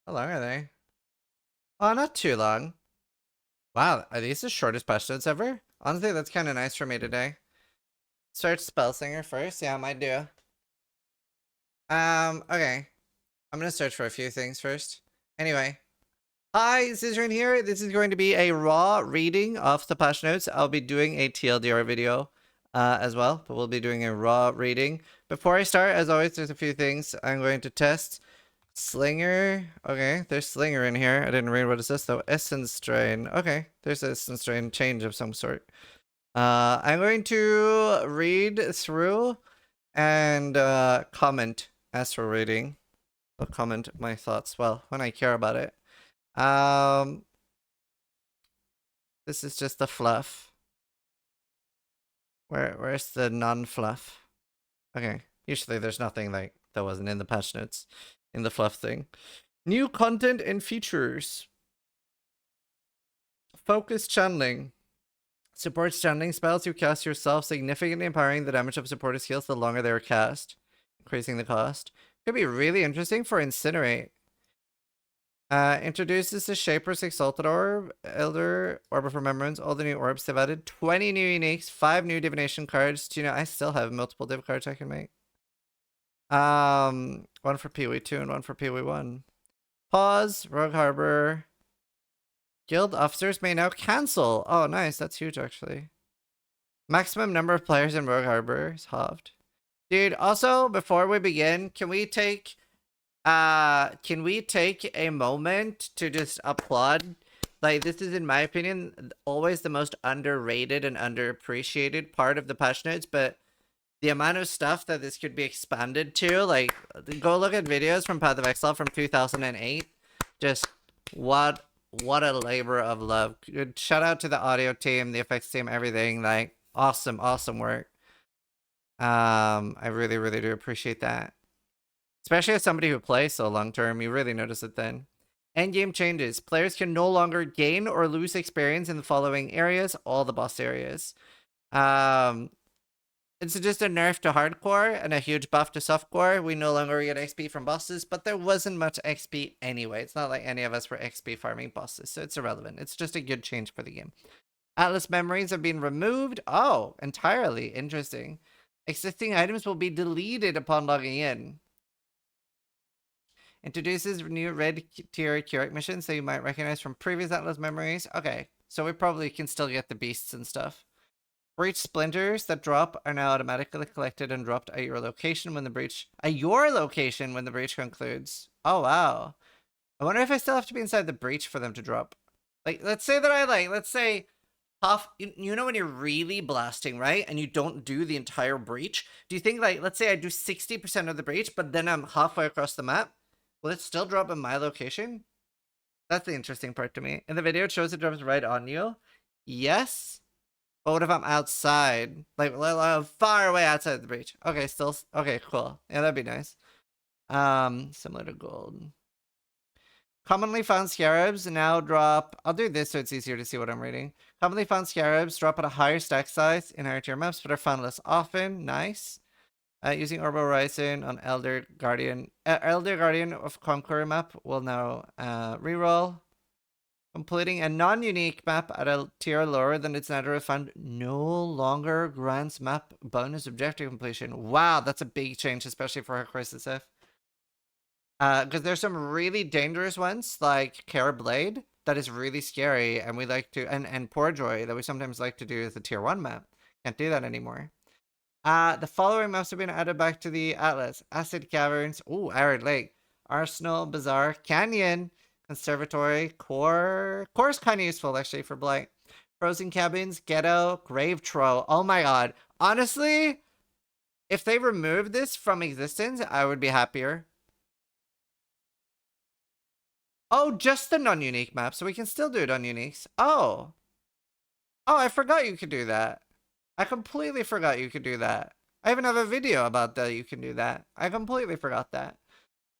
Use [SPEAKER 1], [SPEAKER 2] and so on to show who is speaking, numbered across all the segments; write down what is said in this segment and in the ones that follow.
[SPEAKER 1] How long are they? Oh, not too long. Wow, are these the shortest patch notes ever? Honestly, that's kind of nice for me today. Start Spellsinger first. Yeah, I might do. Okay. I'm gonna search for a few things first. Anyway. Hi, Zizaran here. This is going to be a raw reading of the patch notes. I'll be doing a TLDR video as well, but we'll be doing a raw reading. Before I start, as always, there's a few things I'm going to test. Slinger. Okay, there's Slinger in here. I didn't read what is this though. Essence Strain. Okay, there's Essence Strain change of some sort. I'm going to read through and comment as for reading. I'll comment my thoughts, well, when I care about it. This is just the fluff. Where's the non-fluff? Okay, usually there's nothing like that wasn't in the patch notes in the fluff thing. New content and features. Focus channeling. Supports channeling spells you cast yourself, significantly empowering the damage of supporter skills the longer they are cast, increasing the cost. Could be really interesting for Incinerate. Introduces the Shaper's Exalted Orb, Elder Orb of Remembrance, all the new orbs they've added, 20 new uniques, 5 new divination cards. Do you know, I still have multiple div cards I can make. One for PoE 2 and one for PoE 1. Pause, Rogue Harbor. Guild officers may now cancel. Oh, nice. That's huge, actually. Maximum number of players in Rogue Harbor is halved. Dude, also, before we begin, can we take a moment to just applaud? Like, this is, in my opinion, always the most underrated and underappreciated part of the patch notes, but the amount of stuff that this could be expanded to, like, go look at videos from Path of Exile from 2008. Just what a labor of love. Shout out to the audio team, the effects team, everything. Like, awesome work. I really, really do appreciate that. Especially as somebody who plays so long term, you really notice it then. Endgame changes. Players can no longer gain or lose experience in the following areas, all the boss areas. It's just a nerf to hardcore and a huge buff to softcore. We no longer get XP from bosses, but there wasn't much XP anyway. It's not like any of us were XP farming bosses, so it's irrelevant. It's just a good change for the game. Atlas memories have been removed. Oh, entirely. Interesting. Existing items will be deleted upon logging in. Introduces new red tier Curate missions that you might recognize from previous Atlas memories. Okay, so we probably can still get the beasts and stuff. Breach splinters that drop are now automatically collected and dropped at your location when the breach concludes. Oh wow. I wonder if I still have to be inside the breach for them to drop. Like, let's say that let's say half, you know when you're really blasting, right? And you don't do the entire breach. Do you think, like, let's say I do 60% of the breach, but then I'm halfway across the map? Will it still drop in my location? That's the interesting part to me. In the video, it shows it drops right on you. Yes. But what if I'm outside? Like, far away outside the breach. Okay, still. Okay, cool. Yeah, that'd be nice. Similar to gold. Commonly found scarabs now drop. I'll do this so it's easier to see what I'm reading. Commonly found scarabs drop at a higher stack size in higher tier maps, but are found less often. Nice. Using Orbo Horizon on Elder Guardian of Conqueror map will now reroll. Completing a non-unique map at a tier lower than its nether found no longer grants map bonus objective completion. Wow, that's a big change, especially for her Crisis F. Because there's some really dangerous ones, like Care Blade, that is really scary, and we like to, and Poor Joy, that we sometimes like to do as a tier 1 map. Can't do that anymore. The following maps have been added back to the Atlas. Acid Caverns, ooh, Arid Lake, Arsenal, Bazaar, Canyon, Conservatory, Core. Core's kind of useful, actually, for Blight. Frozen Cabins, Ghetto, Grave Troll. Oh my god. Honestly, if they removed this from existence, I would be happier. Oh, just the non-unique map, so we can still do it on uniques. Oh. Oh, I forgot you could do that. I completely forgot you could do that. I even have a video about that you can do that. I completely forgot that.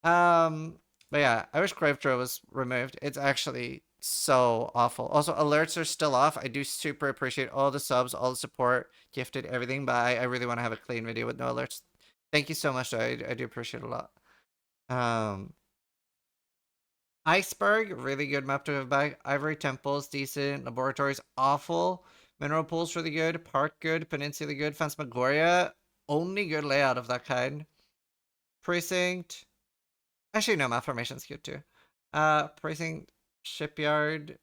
[SPEAKER 1] But yeah, I wish Grave Troll was removed. It's actually so awful. Also, alerts are still off. I do super appreciate all the subs, all the support, gifted, everything, but I really want to have a clean video with no alerts. Thank you so much, though. I do appreciate it a lot. Iceberg, really good map to have back. Ivory Temples, decent. Laboratories, awful. Mineral Pools, really good. Park, good. Peninsula, good. Phantasmagoria, only good layout of that kind. Precinct. Actually, no, Malformation's good too. Precinct, Shipyard,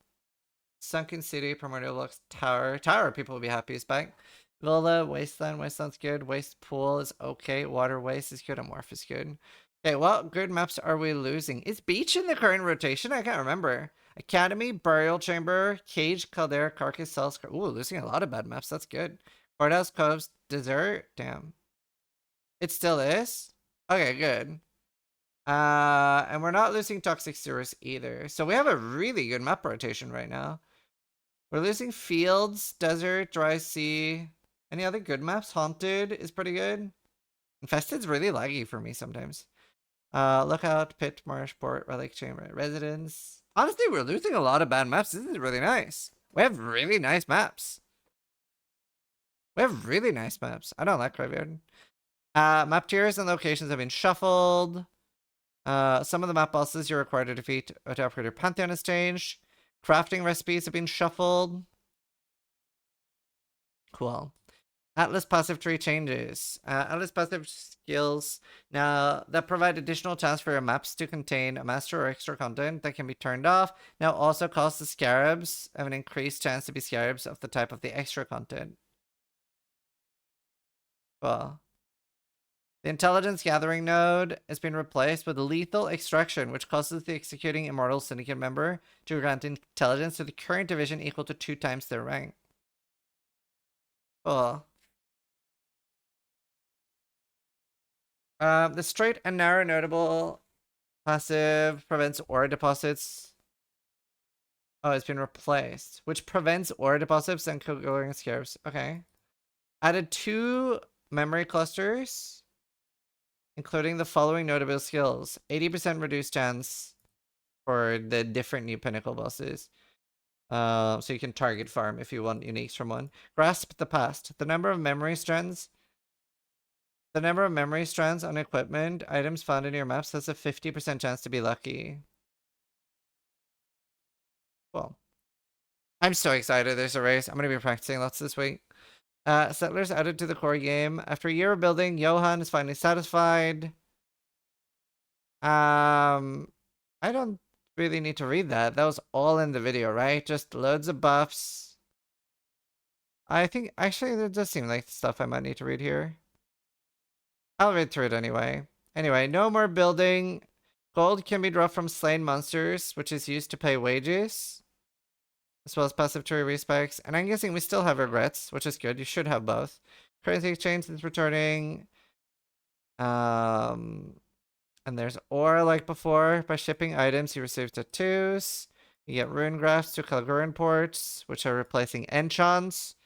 [SPEAKER 1] Sunken City, Primordial Lux, Tower. Tower, people will be happy is back. Villa, Wasteland, Wasteland's good. Waste Pool is okay. Water Waste is good. Amorph is good. Okay, what good maps are we losing? Is Beach in the current rotation? I can't remember. Academy, Burial Chamber, Cage, Caldera, Carcass, Cells. Ooh, losing a lot of bad maps. That's good. Courthouse, Coves, Desert. Damn. It still is? Okay, good. And we're not losing Toxic Sewers either. So we have a really good map rotation right now. We're losing Fields, Desert, Dry Sea. Any other good maps? Haunted is pretty good. Infested's really laggy for me sometimes. Lookout, Pit, Marsh, Port, Relic Chamber, Residence. Honestly, we're losing a lot of bad maps. This is really nice. We have really nice maps. We have really nice maps. I don't like Graveyard. Map tiers and locations have been shuffled. Some of the map bosses you're required to defeat to upgrade your Pantheon has changed. Crafting recipes have been shuffled. Cool. Atlas passive tree changes. Atlas passive skills now that provide additional chance for your maps to contain a master or extra content that can be turned off. Now also cause the scarabs have an increased chance to be scarabs of the type of the extra content. Cool. The intelligence gathering node has been replaced with lethal extraction, which causes the executing immortal syndicate member to grant intelligence to the current division equal to 2 times their rank. Cool. The straight and narrow notable passive prevents ore deposits. Oh, it's been replaced, which prevents ore deposits and going scarabs. Okay. Added 2 memory clusters, including the following notable skills: 80% reduced chance for the different new pinnacle bosses. So you can target farm if you want uniques from one. Grasp the past. The number of memory strands on equipment items found in your maps has a 50% chance to be lucky. Cool. I'm so excited there's a race. I'm going to be practicing lots this week. Settlers added to the core game. After a year of building, Johan is finally satisfied. I don't really need to read that. That was all in the video, right? Just loads of buffs. I think, actually, there does seem like stuff I might need to read here. I'll read through it anyway. Anyway, no more building. Gold can be dropped from slain monsters, which is used to pay wages, as well as passive tree respecs. And I'm guessing we still have regrets, which is good. You should have both. Currency exchange is returning. And there's ore like before. By shipping items, you receive tattoos. You get rune graphs to Kalguran ports, which are replacing enchants.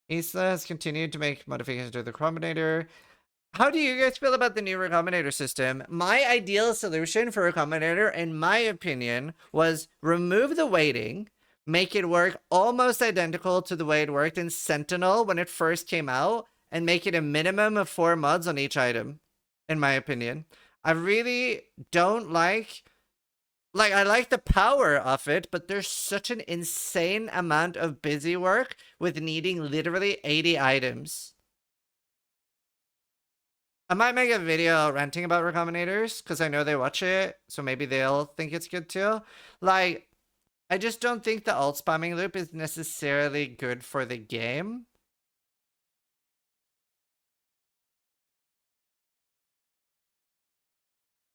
[SPEAKER 1] Isla has continued to make modifications to the Recombinator. How do you guys feel about the new Recombinator system? My ideal solution for Recombinator, in my opinion, was remove the weighting, make it work almost identical to the way it worked in Sentinel when it first came out, and make it a minimum of 4 mods on each item, in my opinion. I really don't like I like the power of it, but there's such an insane amount of busy work with needing literally 80 items. I might make a video ranting about Recombinators, because I know they watch it, so maybe they'll think it's good too. Like, I just don't think the alt spamming loop is necessarily good for the game.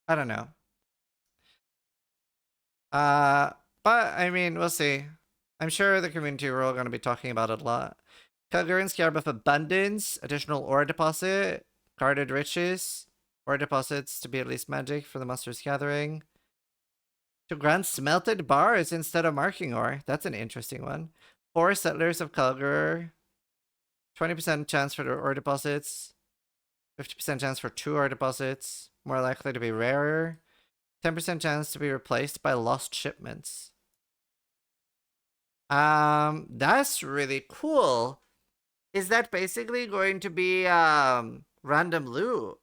[SPEAKER 1] I don't know. But I mean, we'll see. I'm sure the community are all going to be talking about it a lot. Kalguran Scarab of Abundance, additional ore deposit, guarded riches, ore deposits to be at least magic for the monsters gathering. To grant smelted bars instead of marking ore. That's an interesting one. 4 settlers of Kalgur. 20% chance for the ore deposits. 50% chance for 2 ore deposits. More likely to be rarer. 10% chance to be replaced by lost shipments. That's really cool. Is that basically going to be random loot?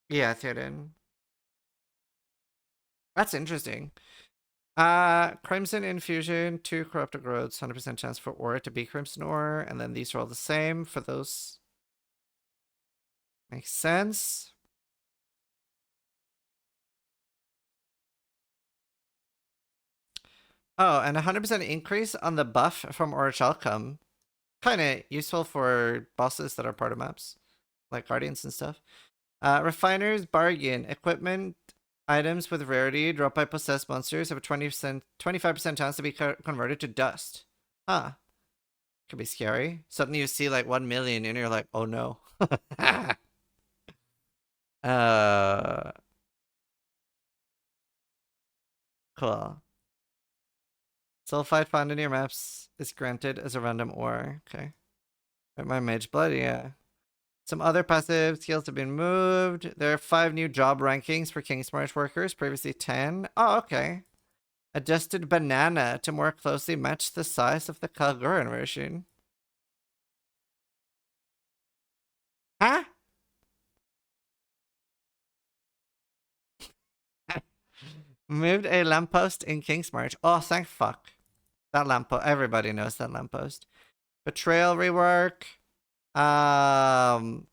[SPEAKER 1] Yeah, Theoden. That's interesting. Crimson Infusion, 2 Corrupted Growths, 100% chance for Aura to be Crimson Ore, and then these are all the same for those. Makes sense. Oh, and 100% increase on the buff from Orichalcum. Kind of useful for bosses that are part of maps, like Guardians and stuff. Refiner's Bargain. Equipment items with rarity dropped by possessed monsters have a 25% chance to be converted to dust. Huh. Could be scary. Suddenly you see like 1 million and you're like, oh no. uh, cool. Sulfide found in your maps is granted as a random ore. Okay. My mage blood, yeah. Some other passive skills have been moved. There are 5 new job rankings for Kingsmarch workers, previously 10. Oh, okay. Adjusted banana to more closely match the size of the Kalguran version. Huh? Moved a lamppost in Kingsmarch. Oh, thank fuck. That lamppost. Everybody knows that lamppost. Betrayal rework. Um.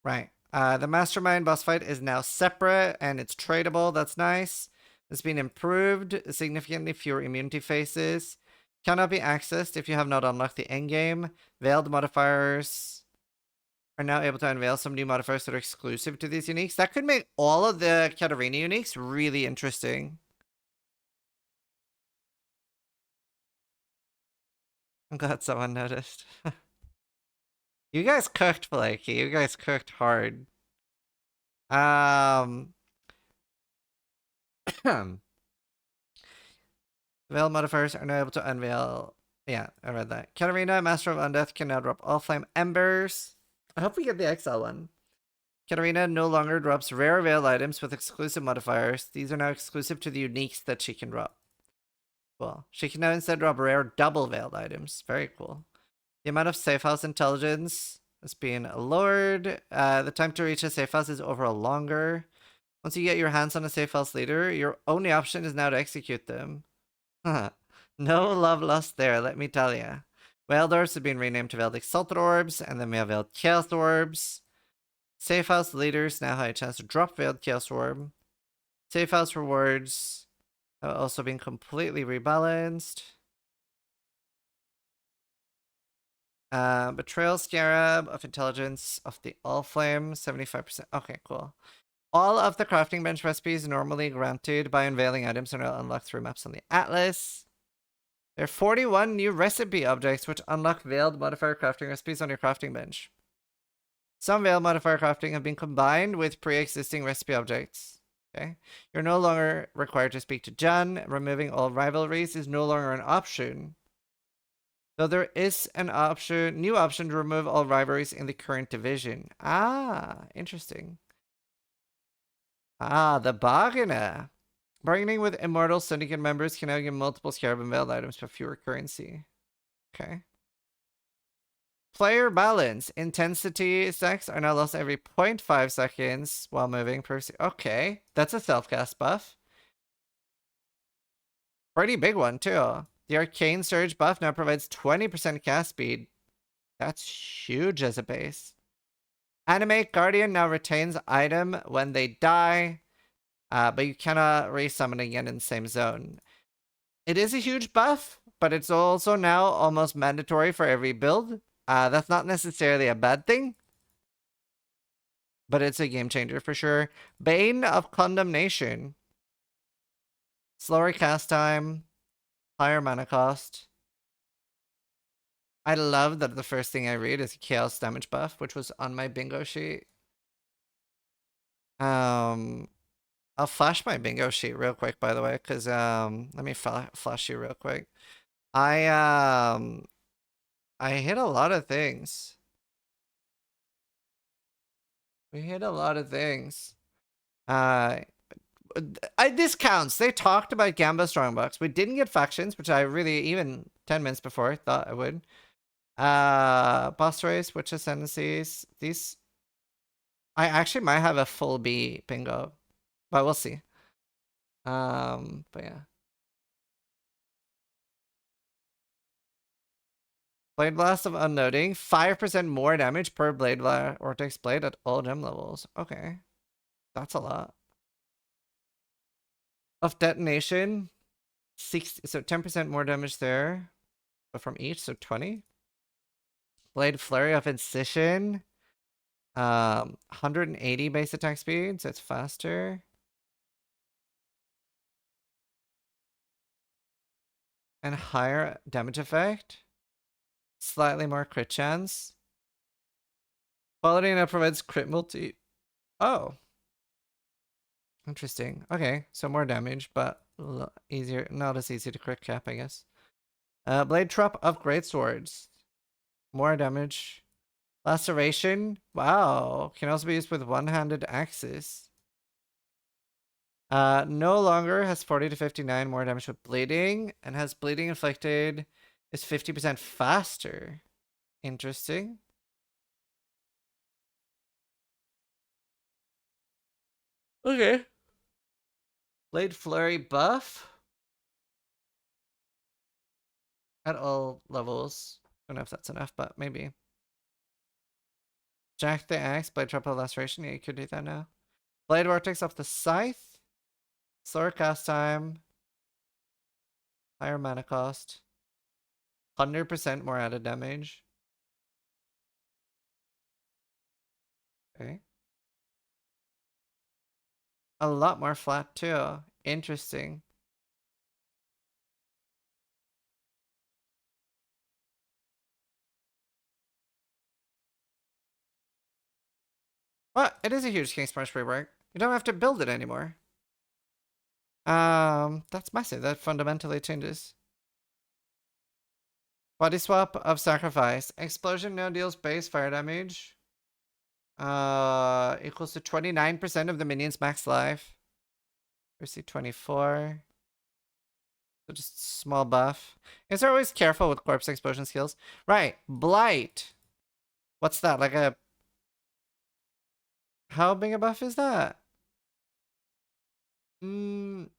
[SPEAKER 1] Right. The Mastermind boss fight is now separate and it's tradable. That's nice. It's been improved. Significantly fewer immunity phases. Cannot be accessed if you have not unlocked the endgame. Veiled modifiers are now able to unveil some new modifiers that are exclusive to these uniques. That could make all of the Katarina uniques really interesting. I'm glad someone noticed. You guys cooked, Blakey. You guys cooked hard. Veil modifiers are now able to unveil. Yeah, I read that. Katarina, Master of Undeath, can now drop all flame embers. I hope we get the Exile one. Katarina no longer drops rare veil items with exclusive modifiers. These are now exclusive to the uniques that she can drop. Cool. She can now instead drop rare double veiled items. Very cool. The amount of safe house intelligence has been lowered. The time to reach a safe house is overall longer. Once you get your hands on a safe house leader, your only option is now to execute them. No love lost there, let me tell ya. Veiled Orbs have been renamed to Veiled Exalted Orbs, and then we have Veiled Chaos Orbs. Safe House leaders now have a chance to drop Veiled Chaos Orb. Safe House rewards have also been completely rebalanced. Betrayal Scarab of Intelligence of the All Flame, 75%. Okay, cool. All of the crafting bench recipes normally granted by unveiling items are now unlocked through maps on the Atlas. There are 41 new recipe objects which unlock veiled modifier crafting recipes on your crafting bench. Some veiled modifier crafting have been combined with pre-existing recipe objects. Okay. You're no longer required to speak to Jan. Removing all rivalries is no longer an option. Though there is an new option to remove all rivalries in the current division. Ah, interesting. Ah, the bargainer. Bargaining with Immortal Syndicate members can now get multiple Scarab and Veiled items for fewer currency. Okay. Player balance. Intensity stacks are now lost every 0.5 seconds while moving per Okay. That's a self-cast buff. Pretty big one, too. The Arcane Surge buff now provides 20% cast speed. That's huge as a base. Animate Guardian now retains item when they die, but you cannot resummon again in the same zone. It is a huge buff, but it's also now almost mandatory for every build. That's not necessarily a bad thing, but it's a game changer for sure. Bane of Condemnation. Slower cast time, higher mana cost. I love that the first thing I read is Chaos damage buff, which was on my bingo sheet. I'll flash my bingo sheet real quick, by the way, because let me flash you real quick. I hit a lot of things. We hit a lot of things. This counts. They talked about Gamba Strongbox. We didn't get factions, which I really, even 10 minutes before, thought I would. Boss race, witch ascendancies. These, I actually might have a full B bingo, but we'll see. But yeah. Blade Blast of Unloading. 5% more damage per Blade Vortex Blade at all gem levels. Okay. That's a lot. Of Detonation. 60, so 10% more damage there. But from each, so 20. Blade Flurry of Incision. 180 base attack speed, so it's faster. And higher damage effect. Slightly more crit chance. Quality now provides crit multi. Oh. Interesting. Okay, so more damage, but easier, not as easy to crit cap, I guess. Blade Trap of Great Swords. More damage. Laceration. Wow. Can also be used with one-handed axes. No longer has 40 to 59 more damage with bleeding, and has bleeding inflicted is 50% faster. Interesting. Okay. Blade Flurry buff. At all levels. Don't know if that's enough, but maybe. Jack the Axe, Blade Trap of Laceration. Yeah, you could do that now. Blade Vortex off the Scythe. Slower cast time. Higher mana cost. 100% more added damage. Okay. A lot more flat too. Interesting. Well, it is a huge King Smash rework. You don't have to build it anymore. That's massive. That fundamentally changes. Body swap of sacrifice. Explosion now deals base fire damage. Equals to 29% of the minion's max life. We see 24. So just small buff. Is there always careful with corpse explosion skills? Right. Blight. What's that? Like a... How big a buff is that? Like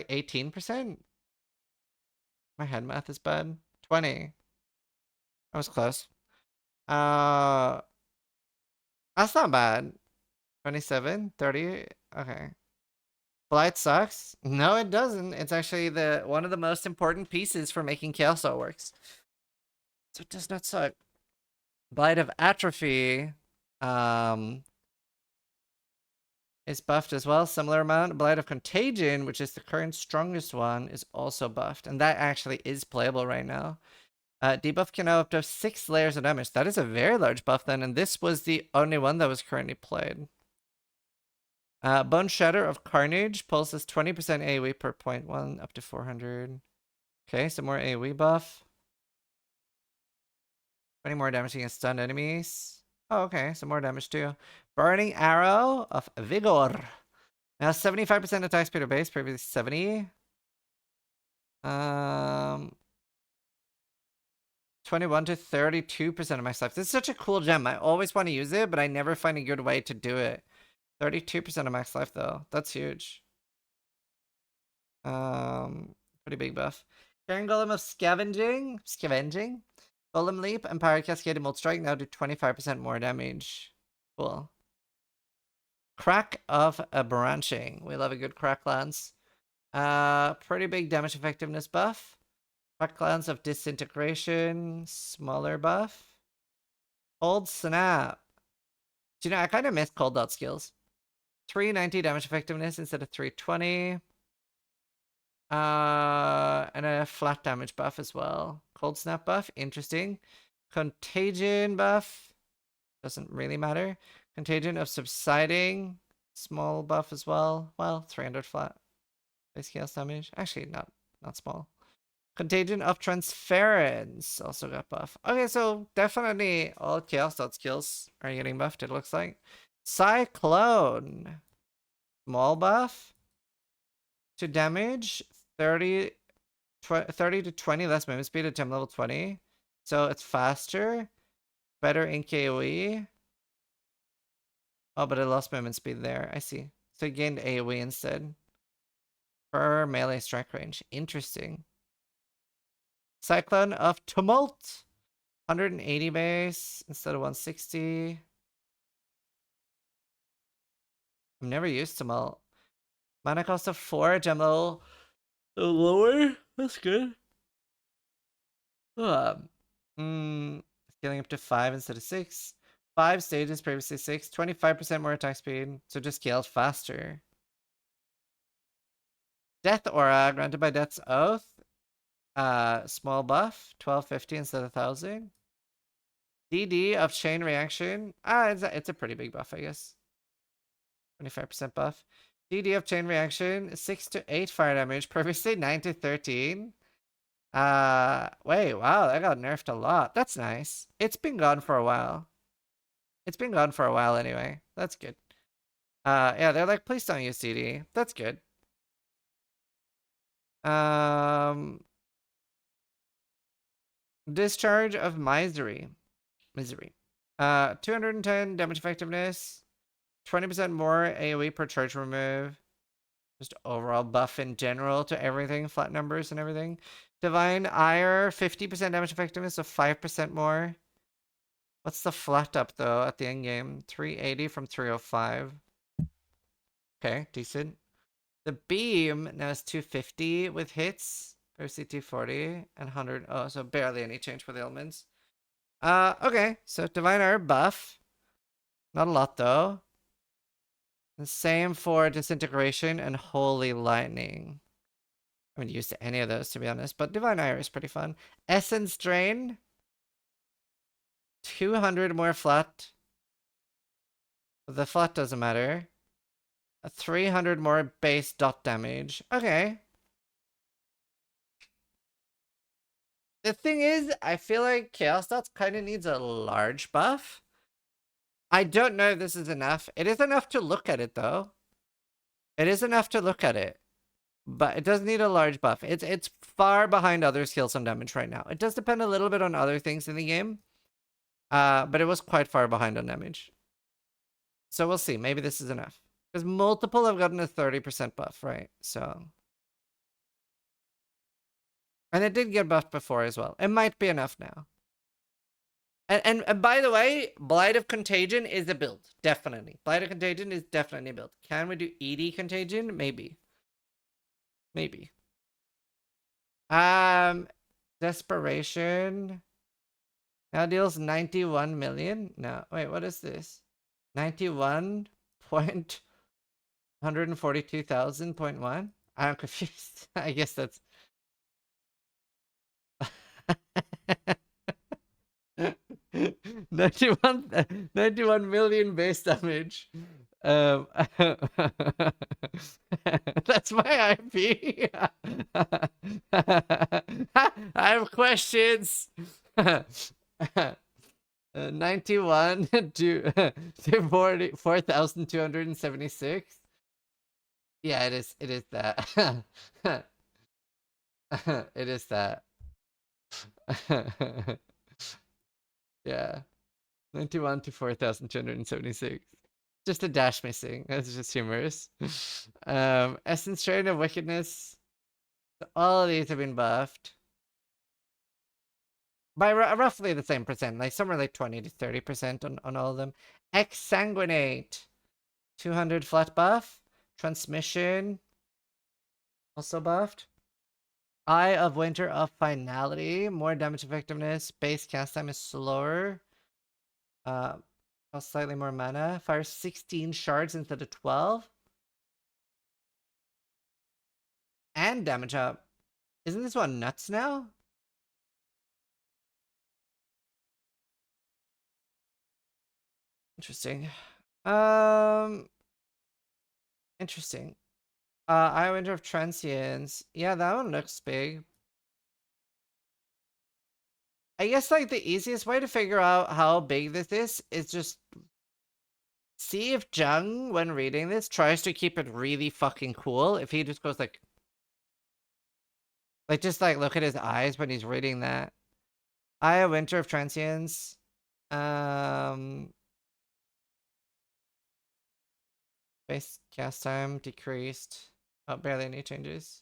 [SPEAKER 1] 18%? My head math is bad. 20. I was close. That's not bad. 27, 30. Okay. Blight sucks? No, it doesn't. It's actually one of the most important pieces for making Chaos All works. So it does not suck. Blight of Atrophy is buffed as well. Similar amount. Blight of Contagion, which is the current strongest one, is also buffed. And that actually is playable right now. Debuff can have up to 6 layers of damage. That is a very large buff then, and this was the only one that was currently played. Bone Shatter of Carnage pulses 20% AoE per 0.1 up to 400. Okay, some more AoE buff. 20 more damage against stunned enemies. Oh, okay, some more damage too. Burning Arrow of Vigor. Now 75% attack speed or base, previously 70. 21 to 32% of my life. This is such a cool gem. I always want to use it, but I never find a good way to do it. 32% of max life though. That's huge. Pretty big buff. Carrying Golem of Scavenging. Golem Leap and Pirate Cascade and Molt Strike now do 25% more damage. Cool. Crack of a Branching. We love a good crack lance. Pretty big damage effectiveness buff. Crack lance of Disintegration. Smaller buff. Cold Snap. Do you know, I kind of miss cold dot skills. 390 damage effectiveness instead of 320. And a flat damage buff as well. Cold Snap buff, interesting. Contagion buff, doesn't really matter. Contagion of Subsiding, small buff as well. Well, 300 flat base chaos damage. Actually, not small. Contagion of Transference also got buff. Okay, so definitely all Chaos Dot skills are getting buffed, it looks like. Cyclone. Small buff to damage. 30 to 20 less movement speed at gem level 20. So it's faster. Better in KoE. Oh, but it lost movement speed there. I see. So it gained AoE instead. Per melee strike range. Interesting. Cyclone of Tumult. 180 base instead of 160. I've never used Tumult. Mana cost of 4, gem level lower. That's good. Scaling up to 5 instead of 6. 5 stages, previously 6. 25% more attack speed, so just scaled faster. Death Aura, granted by Death's Oath. Small buff, 1250 instead of 1000. DD of Chain Reaction. It's a pretty big buff, I guess. 25% buff. DD of Chain Reaction, 6 to 8 fire damage, previously 9 to 13. Wait, wow, that got nerfed a lot. That's nice. It's been gone for a while. It's been gone for a while anyway. That's good. Yeah, they're like, please don't use CD. That's good. Discharge of Misery. 210 damage effectiveness. 20% more AoE per charge remove. Just overall buff in general to everything. Flat numbers and everything. Divine Ire, 50% damage effectiveness, so 5% more. What's the flat up, though, at the end game? 380 from 305. Okay, decent. The beam now is 250 with hits. Versus 240 and 100. Oh, so barely any change for the elements. Okay, so Divine Ire buff. Not a lot, though. The same for Disintegration and Holy Lightning. I haven't used any of those, to be honest, but Divine Ire is pretty fun. Essence Drain. 200 more flat. The flat doesn't matter. 300 more base dot damage. Okay. The thing is, I feel like Chaos Dots kind of needs a large buff. I don't know if this is enough. It is enough to look at it, though. It is enough to look at it. But it does need a large buff. It's far behind other skills on damage right now. It does depend a little bit on other things in the game. But it was quite far behind on damage. So we'll see. Maybe this is enough. Because multiple have gotten a 30% buff, right? So. And it did get buffed before as well. It might be enough now. And by the way, Blight of Contagion is a build. Definitely. Blight of Contagion is definitely a build. Can we do ED Contagion? Maybe. Maybe. Desperation. Now deals 91 million. No, wait, what is this? 91.142,000.1? I'm confused. I guess that's 91 million base damage. That's my IP. I have questions. 91 to 4,276. Yeah, it is that. It is that. Yeah. 91 to 4,276. Just a dash missing. That's just humorous. Essence Strain of Wickedness. All of these have been buffed. By roughly the same percent. Like somewhere like 20 to 30% on all of them. Exsanguinate. 200 flat buff. Transmission. Also buffed. Eye of Winter of Finality. More damage effectiveness. Base cast time is slower. Slightly more mana. Fires 16 shards instead of 12. And damage up. Isn't this one nuts now? Interesting. Interesting. Eye of Winter of Transience. Yeah, that one looks big. I guess like the easiest way to figure out how big this is just see if Jung, when reading this, tries to keep it really fucking cool. If he just goes like just like look at his eyes when he's reading that. Aya Winter of Transience. Base cast time decreased. Oh, barely any changes.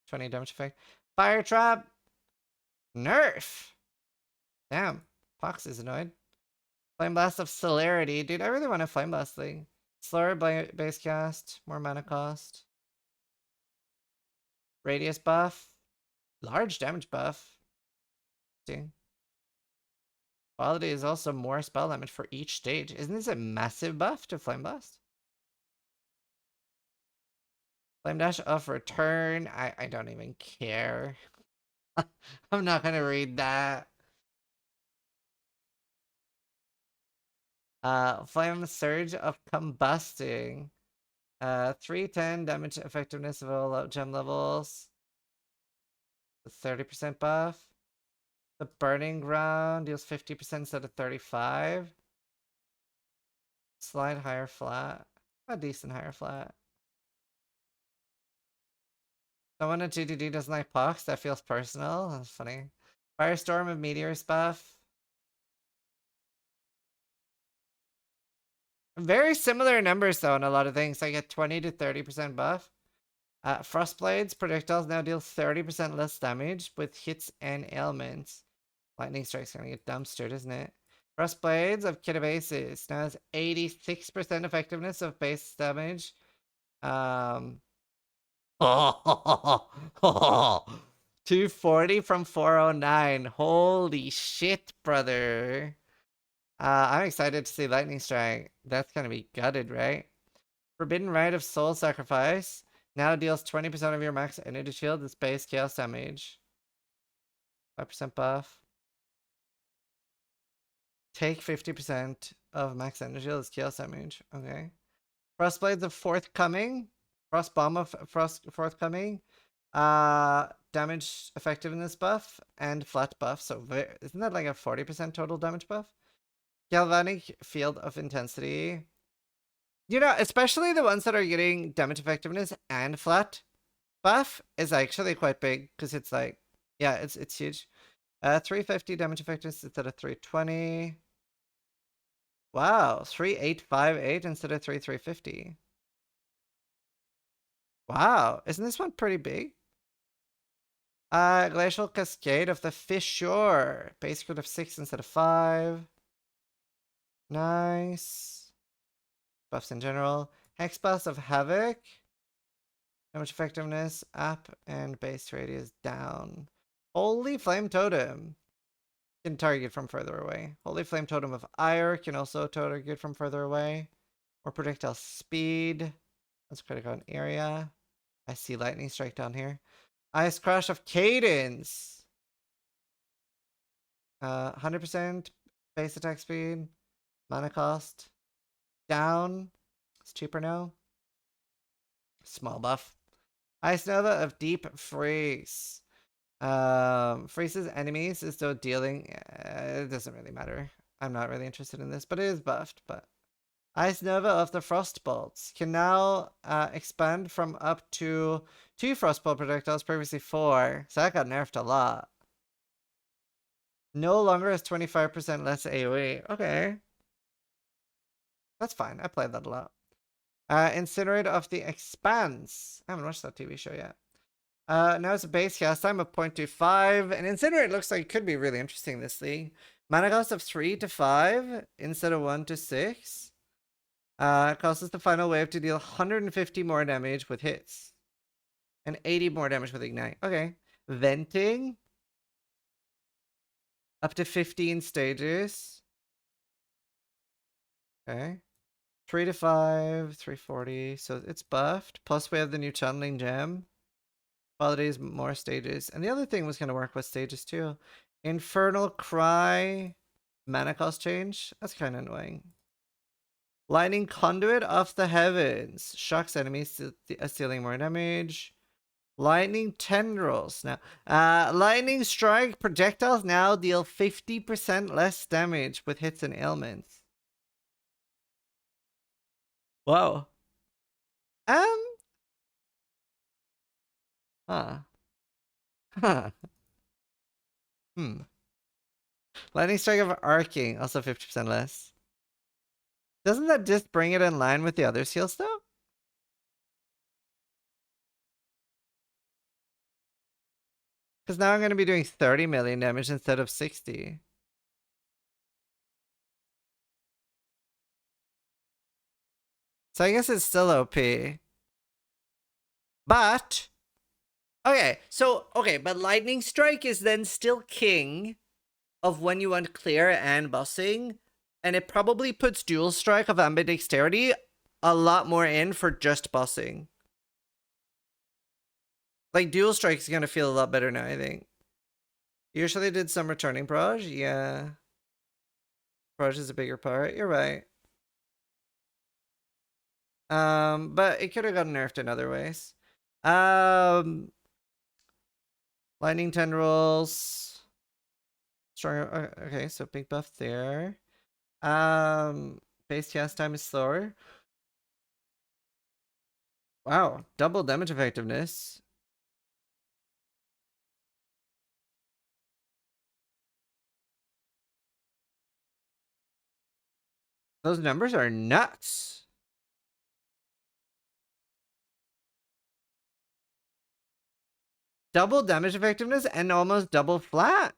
[SPEAKER 1] 20 damage effect. Fire trap. Nerf. Damn. Pox is annoyed. Flame Blast of Celerity. Dude, I really want a Flame Blast thing. Slower base cast. More mana cost. Radius buff. Large damage buff. See. Quality is also more spell damage for each stage. Isn't this a massive buff to Flame Blast? Flame Dash of Return. I don't even care. I'm not gonna read that. Flame Surge of Combusting. 310 damage effectiveness of all gem levels. 30% buff. The Burning Ground deals 50% instead of 35. Slide higher flat. A decent higher flat. Someone at GDD doesn't like Pox. That feels personal. That's funny. Firestorm of Meteors buff. Very similar numbers though in a lot of things. I get 20 to 30% buff. Frostblades projectiles now deal 30% less damage with hits and ailments. Lightning Strike's gonna get dumpstered, isn't it? Frostblades of Kitabasis now has 86% effectiveness of base damage. 240 from 409. Holy shit, brother. I'm excited to see Lightning Strike. That's gonna be gutted, right? Forbidden Rite of Soul Sacrifice now deals 20% of your max energy shield with base chaos damage. 5% buff. Take 50% of max energy shield as chaos damage. Okay. Frostblades of Forthcoming. Frost Bomb of Forthcoming. Damage effectiveness buff and flat buff. So isn't that like a 40% total damage buff? Galvanic Field of Intensity. You know, especially the ones that are getting damage effectiveness and flat buff is actually quite big because it's like, yeah, it's huge. 350 damage effectiveness instead of 320. Wow, 3858 instead of 3350. Wow, isn't this one pretty big? Glacial Cascade of the Fissure. Base crit of 6 instead of 5. Nice. Buffs in general. Hex Blast of Havoc. Damage effectiveness up and base radius down. Holy Flame Totem. Can target from further away. Holy Flame Totem of Ire can also target from further away. Or projectile speed. That's critical on area. I see Lightning Strike down here. Ice Crash of Cadence. 100% base attack speed. Mana cost. Down. It's cheaper now. Small buff. Ice Nova of Deep Freeze. Freezes enemies is still dealing. It doesn't really matter. I'm not really interested in this, but it is buffed. But Ice Nova of the Frost Bolts can now expand from up to 2 Frostbolt projectiles, previously 4. So that got nerfed a lot. No longer has 25% less AoE. Okay. That's fine. I played that a lot. Incinerate of the Expanse. I haven't watched that TV show yet. Now it's a base cast time of 0.25. And Incinerate looks like it could be really interesting this league. Mana cost of 3 to 5 instead of 1 to 6. Causes the final wave to deal 150 more damage with hits. And 80 more damage with Ignite. Okay. Venting. Up to 15 stages. Okay. 3 to 5, 340. So it's buffed. Plus we have the new Channeling Gem. Qualities, more stages. And the other thing was going to work with stages too. Infernal Cry. Mana cost change. That's kind of annoying. Lightning Conduit of the Heavens. Shocks enemies, stealing more damage. Lightning tendrils now. Lightning strike projectiles now deal 50% less damage with hits and ailments. Whoa. Um. Huh. Huh. Hmm. Lightning strike of arcing also 50% less. Doesn't that just bring it in line with the other seals though? Because now I'm going to be doing 30 million damage instead of 60. So I guess it's still OP. But, but Lightning Strike is then still king of when you want clear and bussing. And it probably puts Dual Strike of Ambidexterity a lot more in for just bussing. Like, Dual Strike is going to feel a lot better now, I think. Usually did some returning barrage, yeah. Barrage is a bigger part, you're right. But it could have gotten nerfed in other ways. Lightning tendrils. Stronger. Okay, so big buff there. Base cast time is slower. Wow, double damage effectiveness. Those numbers are nuts. Double damage effectiveness and almost double flat.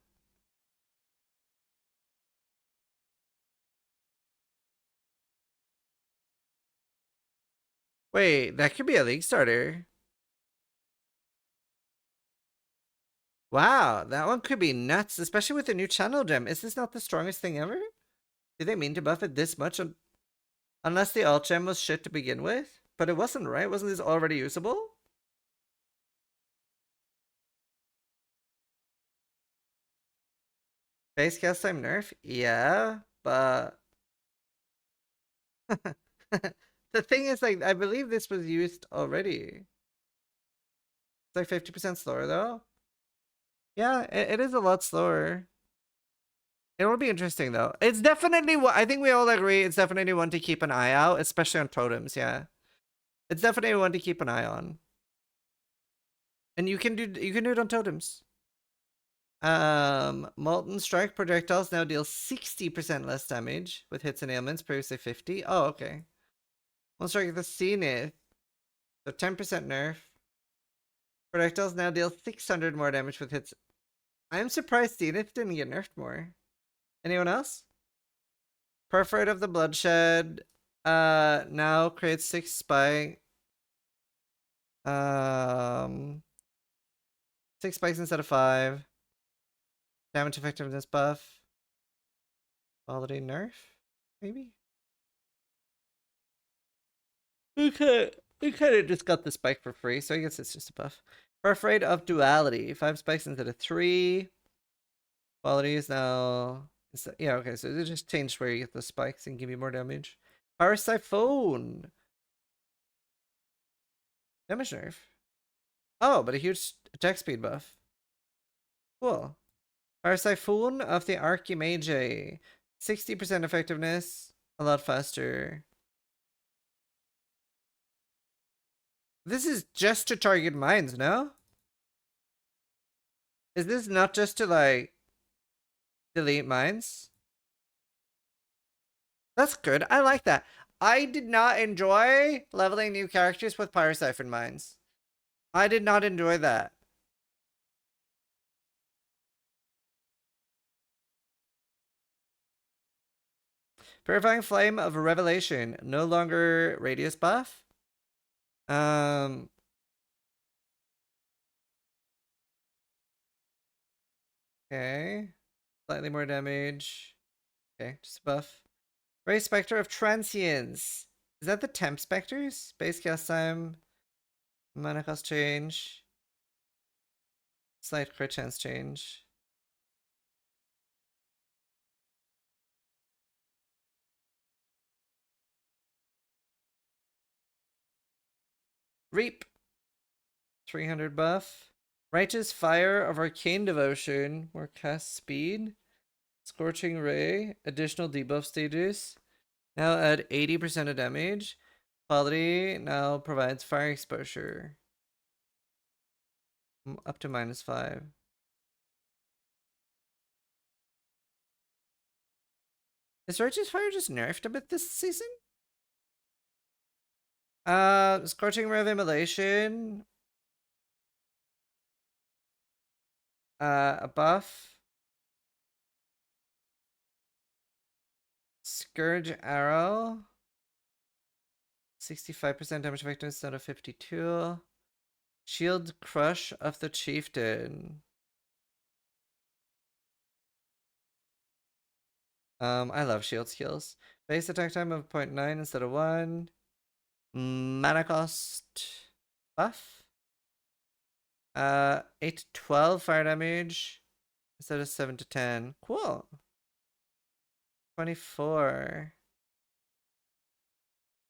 [SPEAKER 1] Wait, that could be a league starter. Wow, that one could be nuts, especially with the new channel gem. Is this not the strongest thing ever? Did they mean to buff it this much? Unless the alt gem was shit to begin with? But it wasn't, right? Wasn't this already usable? Base cast time nerf? Yeah, but... the thing is, like, I believe this was used already. It's like 50% slower, though. Yeah, it is a lot slower. It will be interesting, though. It's definitely what I think we all agree. It's definitely one to keep an eye out, especially on totems. Yeah, it's definitely one to keep an eye on. And you can do it on totems. Molten Strike projectiles now deal 60% less damage with hits and ailments, previously 50. Oh, okay. Molten Strike the Zenith. So 10% nerf. Projectiles now deal 600 more damage with hits. I'm surprised Zenith didn't get nerfed more. Anyone else? Perforate of the Bloodshed. Now creates 6 spike. 6 spikes instead of 5. Damage effectiveness buff. Quality nerf? Maybe? Okay. We kind of just got the spike for free, so I guess it's just a buff. Perforate of Duality. 5 spikes instead of 3. Quality is now... Yeah, okay, so it just changed where you get the spikes and give you more damage. Power Siphon. Damage nerf. Oh, but a huge attack speed buff. Cool. Power Siphon of the Archimage. 60% effectiveness. A lot faster. This is just to target mines, no? Is this not just to, like, delete mines? That's good. I like that. I did not enjoy leveling new characters with Pyrosiphon mines. I did not enjoy that. Purifying Flame of Revelation. No longer radius buff. Okay. Slightly more damage. Okay, just a buff. Ray Spectre of Transience. Is that the temp specters? Base cast time. Mana cost change. Slight crit chance change. Reap. 300 buff. Righteous Fire of Arcane Devotion. More cast speed. Scorching Ray. Additional debuff stages. Now add 80% of damage. Quality now provides fire exposure. Up to -5. Is Righteous Fire just nerfed a bit this season? Scorching Ray of Immolation. A buff. Scourge Arrow. 65% damage effectiveness instead of 52. Shield Crush of the Chieftain. I love shield skills. Base attack time of 0.9 instead of 1. Mana cost buff. 8 to 12 fire damage instead of 7 to 10. Cool. 24.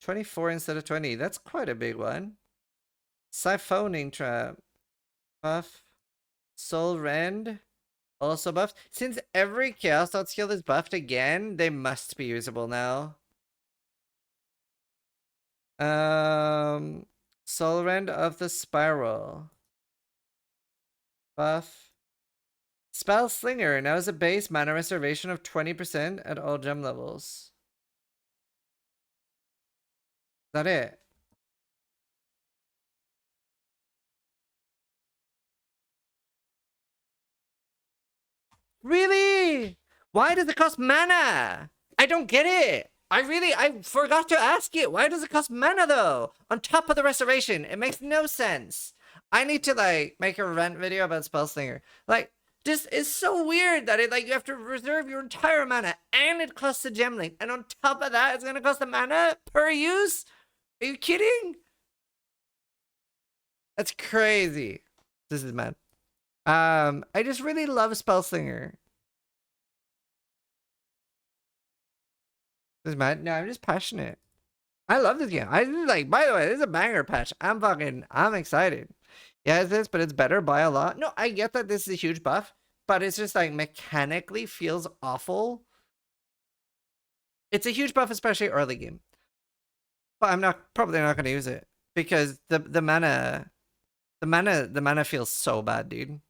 [SPEAKER 1] 24 instead of 20. That's quite a big one. Siphoning Trap. Buff. Soul Rend. Also buffed. Since every Chaos Dot skill is buffed again, they must be usable now. Soul Rend of the Spiral. Buff. Spell Slinger now has a base mana reservation of 20% at all gem levels. Is that it? Really? Why does it cost mana? I don't get it. I forgot to ask it. Why does it cost mana though? On top of the restoration. It makes no sense. I need to like make a rant video about Spellslinger. Like, this is so weird that it like you have to reserve your entire mana and it costs a gem link. And on top of that, it's gonna cost the mana per use? Are you kidding? That's crazy. This is mad. I just really love Spellslinger. This is mad. No, I'm just passionate. I love this game. I like. By the way, this is a banger patch. I'm excited. Yeah, it's this, but it's better by a lot. No, I get that this is a huge buff, but it's just like mechanically feels awful. It's a huge buff, especially early game. But I'm probably not going to use it because the mana feels so bad, dude.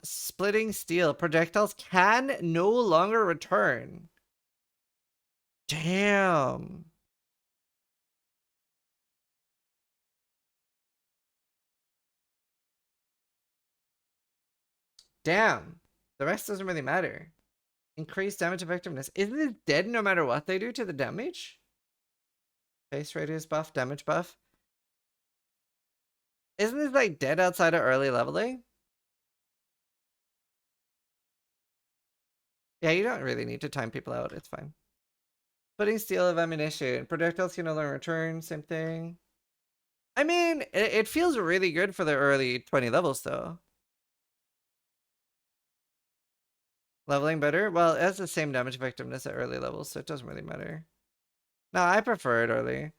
[SPEAKER 1] Splitting Steel. Projectiles can no longer return. Damn. Damn. The rest doesn't really matter. Increased damage effectiveness. Isn't it dead no matter what they do to the damage? Face radius buff, damage buff. Isn't it like dead outside of early leveling? Yeah, you don't really need to time people out. It's fine. Putting Steel of Ammunition. Projectiles can no longer return. Same thing. I mean, it feels really good for the early 20 levels, though. Leveling better? Well, it has the same damage effectiveness at early levels, so it doesn't really matter. No, I prefer it early.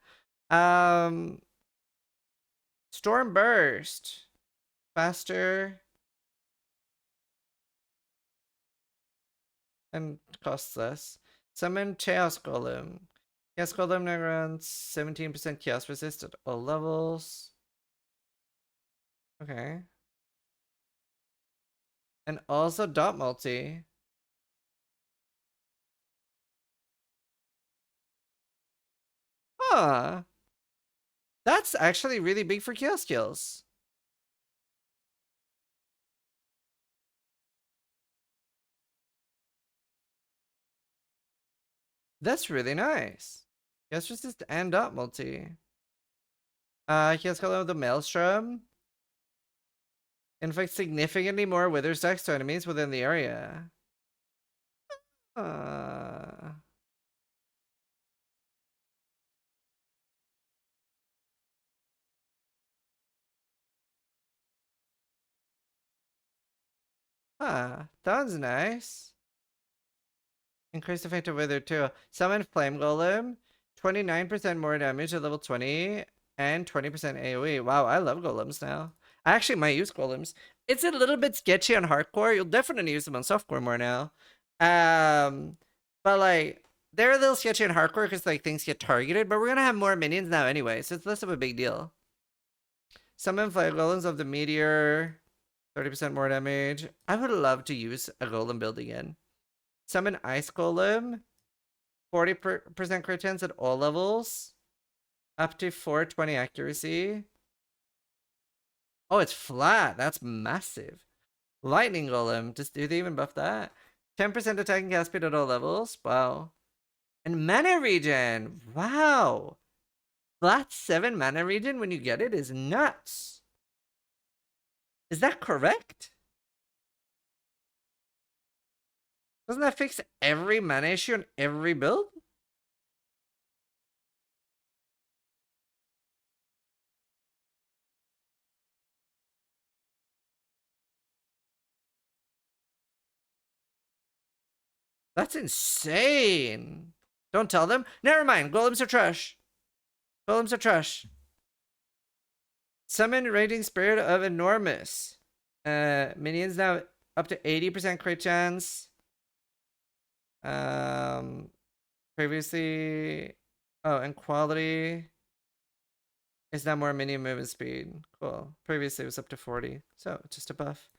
[SPEAKER 1] Storm Burst. Faster. And costs less. Summon Chaos Golem. Chaos Golem now runs 17% Chaos Resist at all levels. Okay. And also dot multi. Huh. That's actually really big for Chaos skills. That's really nice. Chaos Resist and dot multi. Chaos Golem with the Maelstrom. Inflicts significantly more Wither stacks to enemies within the area. Huh. That one's nice. Increased effective Wither too. Summon Flame Golem. 29% more damage at level 20. And 20% AoE. Wow, I love golems now. I actually might use golems. It's a little bit sketchy on hardcore. You'll definitely use them on softcore more now. But like they're a little sketchy on hardcore because like things get targeted, but we're gonna have more minions now anyway, so it's less of a big deal. Summon fire golems of the meteor, 30% more damage. I would love to use a golem build again. Summon ice golem, 40% crit chance at all levels, up to 420 accuracy. Oh, it's flat. That's massive. Lightning golem. Do they even buff that? 10% attacking cast speed at all levels. Wow. And mana regen. Wow. Flat 7 mana regen when you get it is nuts. Is that correct? Doesn't that fix every mana issue on every build? That's insane. Don't tell them. Never mind. Golems are trash. Golems are trash. Summon Raging Spirit of Enormous. Minions now up to 80% crit chance. Previously, oh, and quality is now more minion movement speed. Cool. Previously it was up to 40, so just a buff.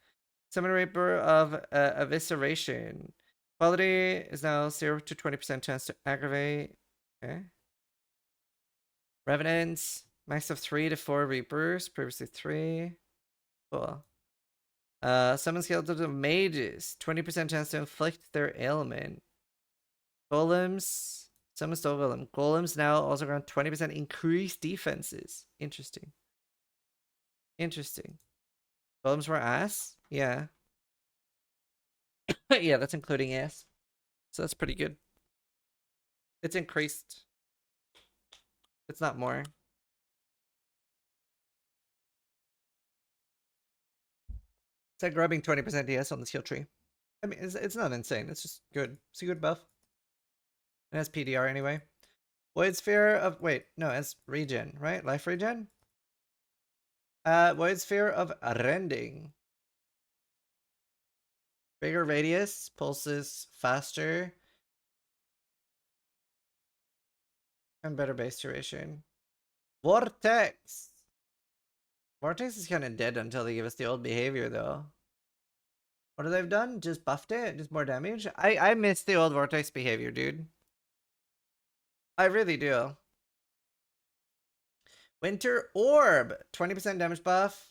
[SPEAKER 1] Summon Reaper of Evisceration. Quality is now 0 to 20% chance to aggravate. Okay. Revenants, max of 3 to 4 Reapers. Previously 3. Cool. Summon Skeletons of Mages. 20% chance to inflict their ailment. Golems. Summon Stone Golem. Golems now also grant 20% increased defenses. Interesting. Interesting. Golems were ass? Yeah. Yeah, that's including ass. So that's pretty good. It's increased. It's not more. It's like grabbing 20% DS on the skill tree. I mean, it's not insane. It's just good. It's a good buff. It has PDR anyway. Void Sphere of... Wait, no, it's regen, right? Life regen? Void Sphere of Rending. Bigger radius, pulses faster, and better base duration. Vortex! Vortex is kind of dead until they give us the old behavior, though. What have they done? Just buffed it? Just more damage? I miss the old Vortex behavior, dude. I really do. Winter Orb! 20% damage buff.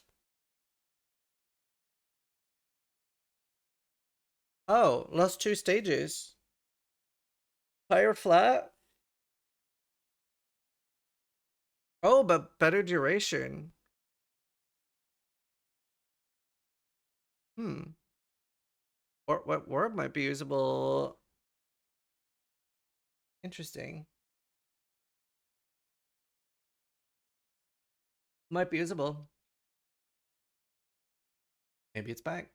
[SPEAKER 1] Oh, lost 2 stages. Higher flat? Oh, but better duration. Or what orb might be usable? Interesting. Might be usable. Maybe it's back.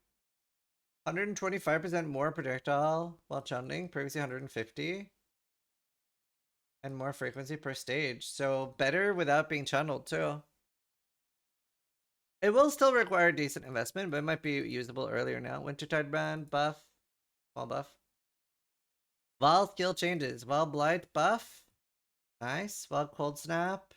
[SPEAKER 1] 125% more projectile while channeling, previously 150. And more frequency per stage. So better without being channeled too. It will still require decent investment, but it might be usable earlier now. Wintertide Brand buff. Small buff. Val skill changes. Val Blight buff. Nice. Val Cold Snap.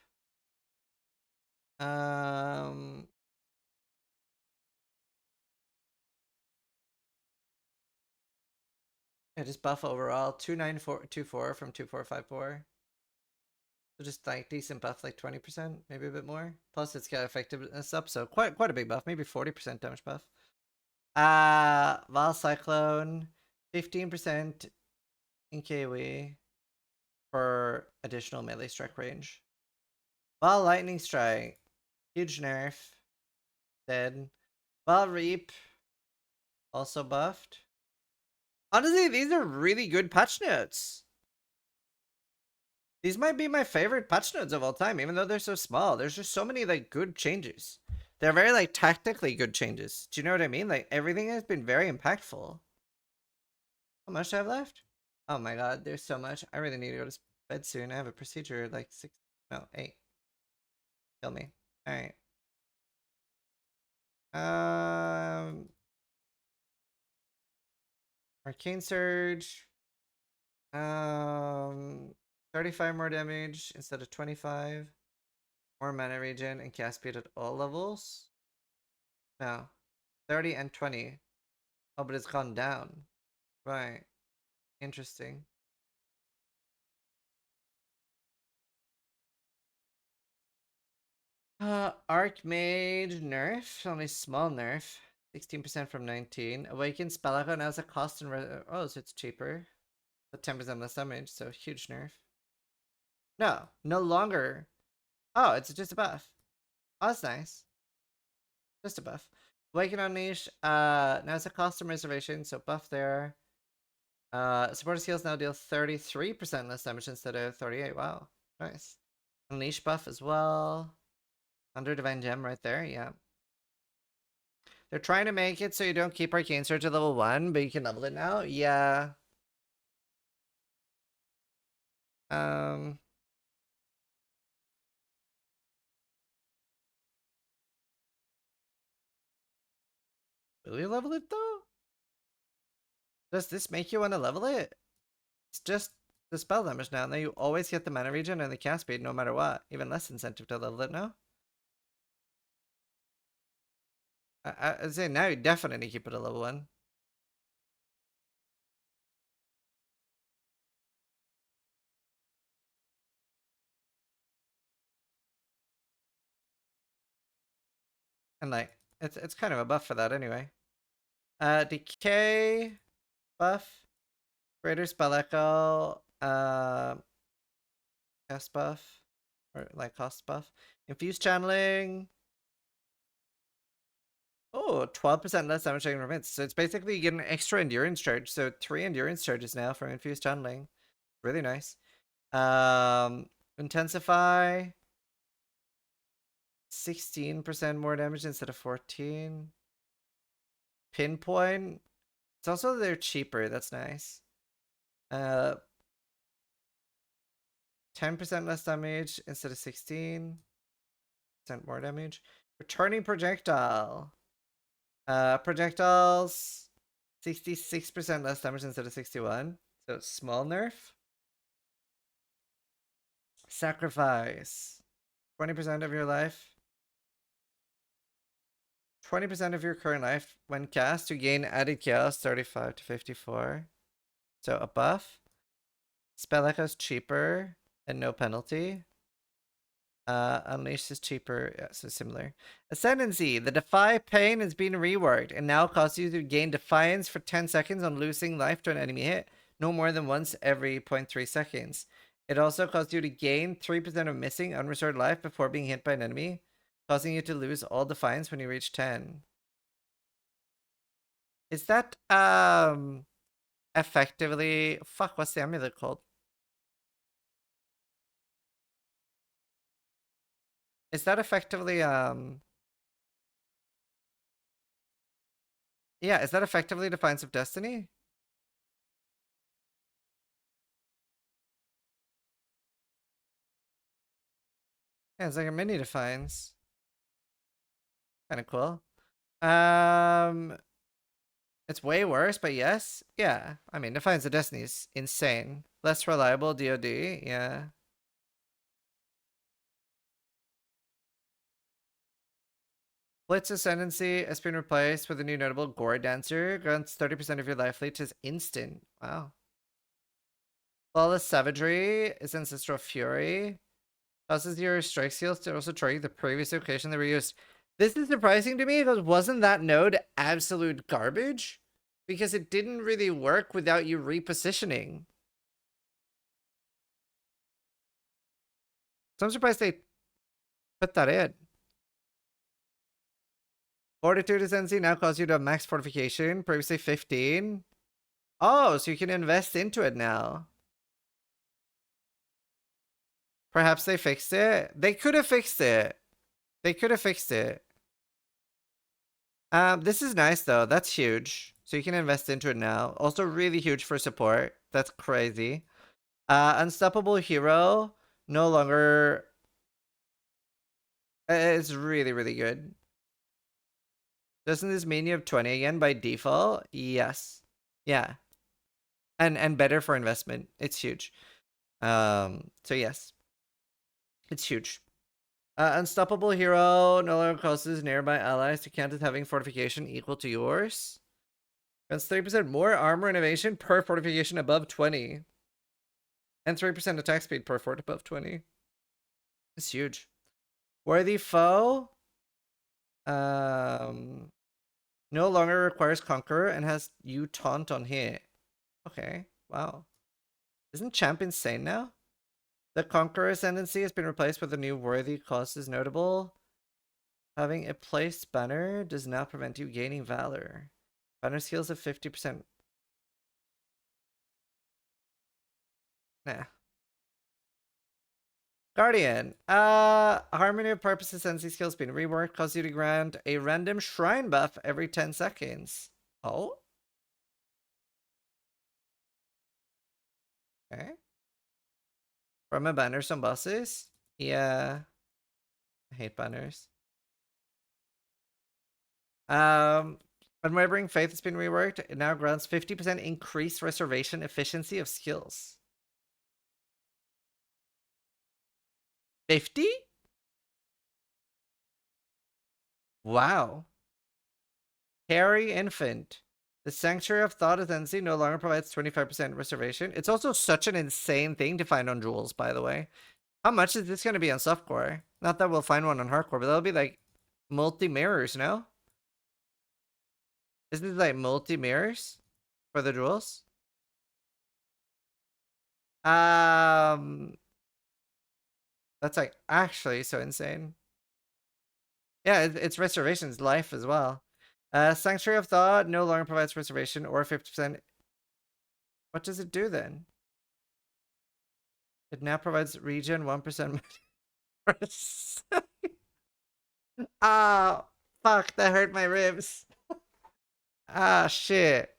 [SPEAKER 1] Yeah, just buff overall. 29424 from 2454. So just like decent buff, like 20%, maybe a bit more. Plus it's got effectiveness up, so quite a big buff, maybe 40% damage buff. Val Cyclone, 15% in KoE for additional melee strike range. Val Lightning Strike, huge nerf, dead. Val Reap, also buffed. Honestly, these are really good patch notes. These might be my favorite patch notes of all time, even though they're so small. There's just so many like good changes. They're very like tactically good changes. Do you know what I mean? Like everything has been very impactful. How much do I have left? Oh my god, there's so much. I really need to go to bed soon. I have a procedure at like 6, no, 8. Kill me. Alright. Arcane Surge. 35 more damage instead of 25. More mana regen and cast speed at all levels. No. 30 and 20. Oh, but it's gone down. Right. Interesting. Archmage nerf. Only small nerf. 16% from 19. Awakened spell icon now has a cost and oh, so it's cheaper. But 10% less damage, so huge nerf. No, no longer. Oh, it's just a buff. Oh, that's nice. Just a buff. Awaken Unleash, now it's a custom reservation, so buff there. Supporter skills now deal 33% less damage instead of 38. Wow, nice. Unleash buff as well. Under Divine Gem right there, yeah. They're trying to make it so you don't keep Arcane Surge at level 1, but you can level it now. Yeah. Will you level it though? Does this make you want to level it? It's just the spell damage now, and then you always get the mana regen and the cast speed no matter what. Even less incentive to level it now. I'd say now you definitely keep it at level 1. And like, it's kind of a buff for that anyway. Decay buff. Greater spell echo. Cast buff. Or like cost buff. Infused channeling. Oh, 12% less damage taken from hits. So it's basically you get an extra endurance charge. So 3 endurance charges now from infused channeling. Really nice. Intensify. 16% more damage instead of 14. Pinpoint. It's also they're cheaper. That's nice. 10% less damage instead of 16%. More damage. Returning projectile. Projectiles 66% less damage instead of 61. So small nerf. Sacrifice. 20% of your life. 20% of your current life when cast to gain added chaos 35 to 54. So a buff. Spell echo's cheaper and no penalty. Unleash is cheaper, yeah, so similar. Ascendancy, the Defy Pain has been reworked and now causes you to gain Defiance for 10 seconds on losing life to an enemy hit, no more than once every 0.3 seconds. It also causes you to gain 3% of missing unrestored life before being hit by an enemy, causing you to lose all Defiance when you reach 10. Is that, effectively... Fuck, what's the amulet called? Is that effectively, yeah, is that effectively Defiance of Destiny? Yeah, it's like a mini Defiance. Kind of cool. It's way worse, but yes. Yeah. I mean, Defiance of Destiny is insane. Less reliable DoD, yeah. Blitz Ascendancy has been replaced with a new notable Gore Dancer. Grants 30% of your life lead to instant. Wow. Flawless Savagery is Ancestral Fury. Causes your strike skills to also trigger the previous occasion they were used. This is surprising to me because wasn't that node absolute garbage? Because it didn't really work without you repositioning. So I'm surprised they put that in. Fortitude Ascendancy now causes you to have max fortification. Previously 15. Oh, so you can invest into it now. Perhaps they fixed it. They could have fixed it. They could have fixed it. This is nice though. That's huge. So you can invest into it now. Also really huge for support. That's crazy. Unstoppable Hero. No longer It's really, really good. Doesn't this mean you have 20 again by default? Yes. Yeah. And better for investment. It's huge. So yes. It's huge. Unstoppable hero no longer causes nearby allies to count as having fortification equal to yours. Grants 30% more armor innovation per fortification above 20. And 3% attack speed per fort above 20. It's huge. Worthy foe. No longer requires Conqueror and has you taunt on hit. Okay. Wow. Isn't Champ insane now? The Conqueror ascendancy has been replaced with a new worthy cost is notable. Having a placed banner does not prevent you gaining valor. Banner skills of 50%. Nah. Guardian. Harmony of Purpose ascendancy skills being reworked cause you to grant a random shrine buff every 10 seconds. Oh? Okay. From a banner, some bosses? Yeah. I hate banners. Unwavering Faith has been reworked. It now grants 50% increased reservation efficiency of skills. 50? Wow. Harry Infant. The Sanctuary of Thought Ascendancy no longer provides 25% reservation. It's also such an insane thing to find on Jewels, by the way. How much is this going to be on softcore? Not that we'll find one on hardcore, but that'll be like multi-mirrors, no? Isn't it like multi-mirrors for the Jewels? That's like actually so insane. Yeah, it's reservations life as well. Sanctuary of Thought no longer provides reservation or 50%. What does it do then? It now provides regen 1%. Ah, fuck, that hurt my ribs. Ah, shit.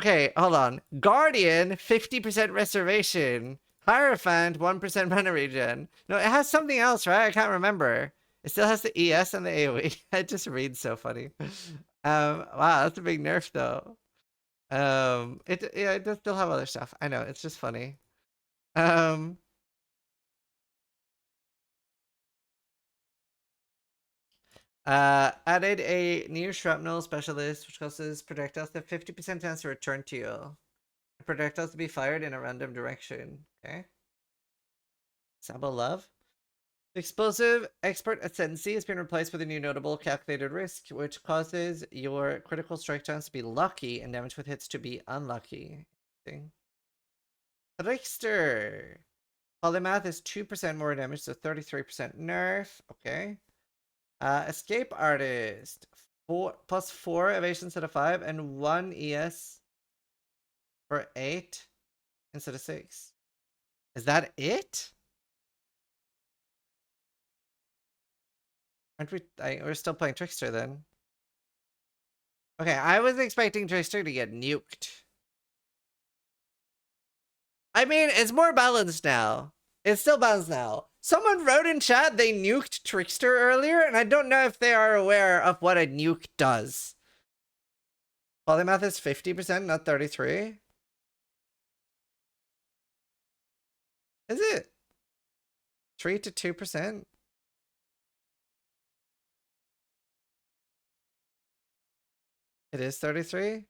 [SPEAKER 1] Okay, hold on. Guardian, 50% reservation. Hierophant, 1% mana regen. No, it has something else, right? I can't remember. It still has the ES and the AoE. It just reads so funny. Wow, that's a big nerf though. It does still have other stuff. I know, it's just funny. Added a new shrapnel specialist, which causes projectiles to have 50% chance to return to you. Projectiles to be fired in a random direction. Okay. Sabo Love. The explosive expert ascendancy has been replaced with a new notable calculated risk, which causes your critical strike chance to be lucky and damage with hits to be unlucky. Trickster. Polymath is 2% more damage, so 33% nerf. Okay. Escape Artist. +4 evasion instead of 5, and 1 ES for 8 instead of 6. Is that it? Aren't we? We're still playing Trickster then. Okay, I was expecting Trickster to get nuked. I mean, it's more balanced now. It's still balanced now. Someone wrote in chat they nuked Trickster earlier, and I don't know if they are aware of what a nuke does. Polymath is 50%, not 33. Is it? 3 to 2%? It is 33?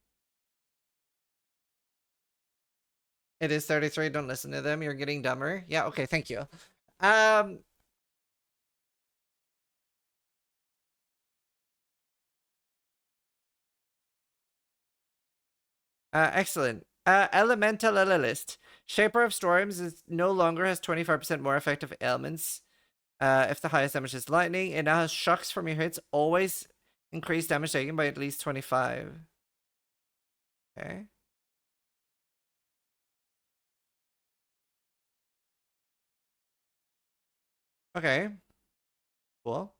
[SPEAKER 1] It is 33. Don't listen to them. You're getting dumber. Yeah, okay, thank you. Excellent. Elemental List. Shaper of Storms is no longer has 25% more effective ailments. If the highest damage is lightning, it now has shocks from your hits. Always increase damage taken by at least 25. Okay. Okay. Cool.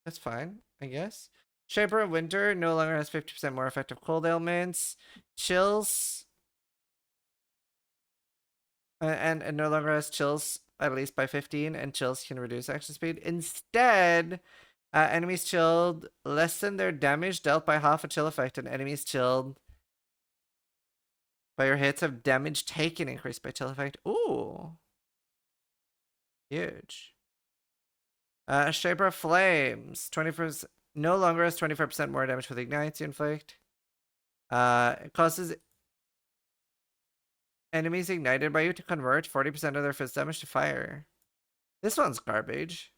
[SPEAKER 1] That's fine, I guess. Shaper of Winter no longer has 50% more effective cold ailments. Chills. And no longer has chills at least by 15, and chills can reduce action speed. Instead, enemies chilled lessen their damage dealt by half a chill effect, and enemies chilled by your hits have damage taken increased by chill effect. Ooh. Huge. Shaper of Flames. 20%. No longer has 25% more damage with ignites you inflict. It causes enemies ignited by you to convert 40% of their fist damage to fire. This one's garbage.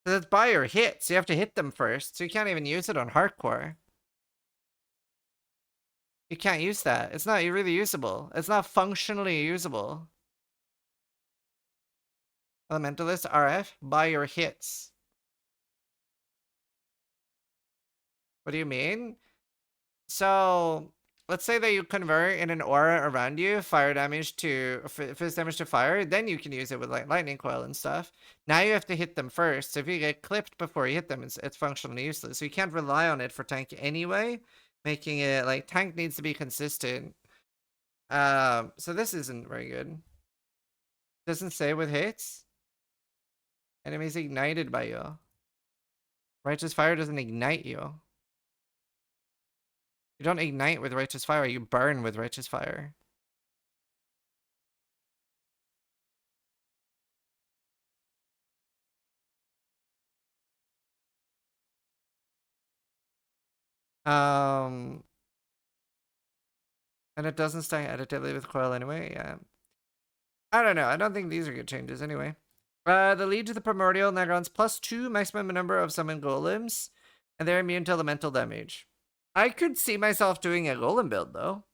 [SPEAKER 1] Because it's by your hits. You have to hit them first. So you can't even use it on hardcore. You can't use that. It's not really usable. It's not functionally usable. Elementalist RF by your hits. What do you mean? So let's say that you convert in an aura around you fire damage to fist damage to fire, then you can use it with like lightning coil and stuff. Now you have to hit them first. So if you get clipped before you hit them, it's functionally useless. So you can't rely on it for tank anyway, making it like tank needs to be consistent. So this isn't very good. Doesn't say with hits. Enemies ignited by you. Righteous fire doesn't ignite you. You don't ignite with righteous fire, you burn with righteous fire. And it doesn't stay additively with coil anyway, yeah. I don't know, I don't think these are good changes anyway. The lead to the Primordial now grants +2 maximum number of summoned golems, and they're immune to elemental damage. I could see myself doing a golem build though.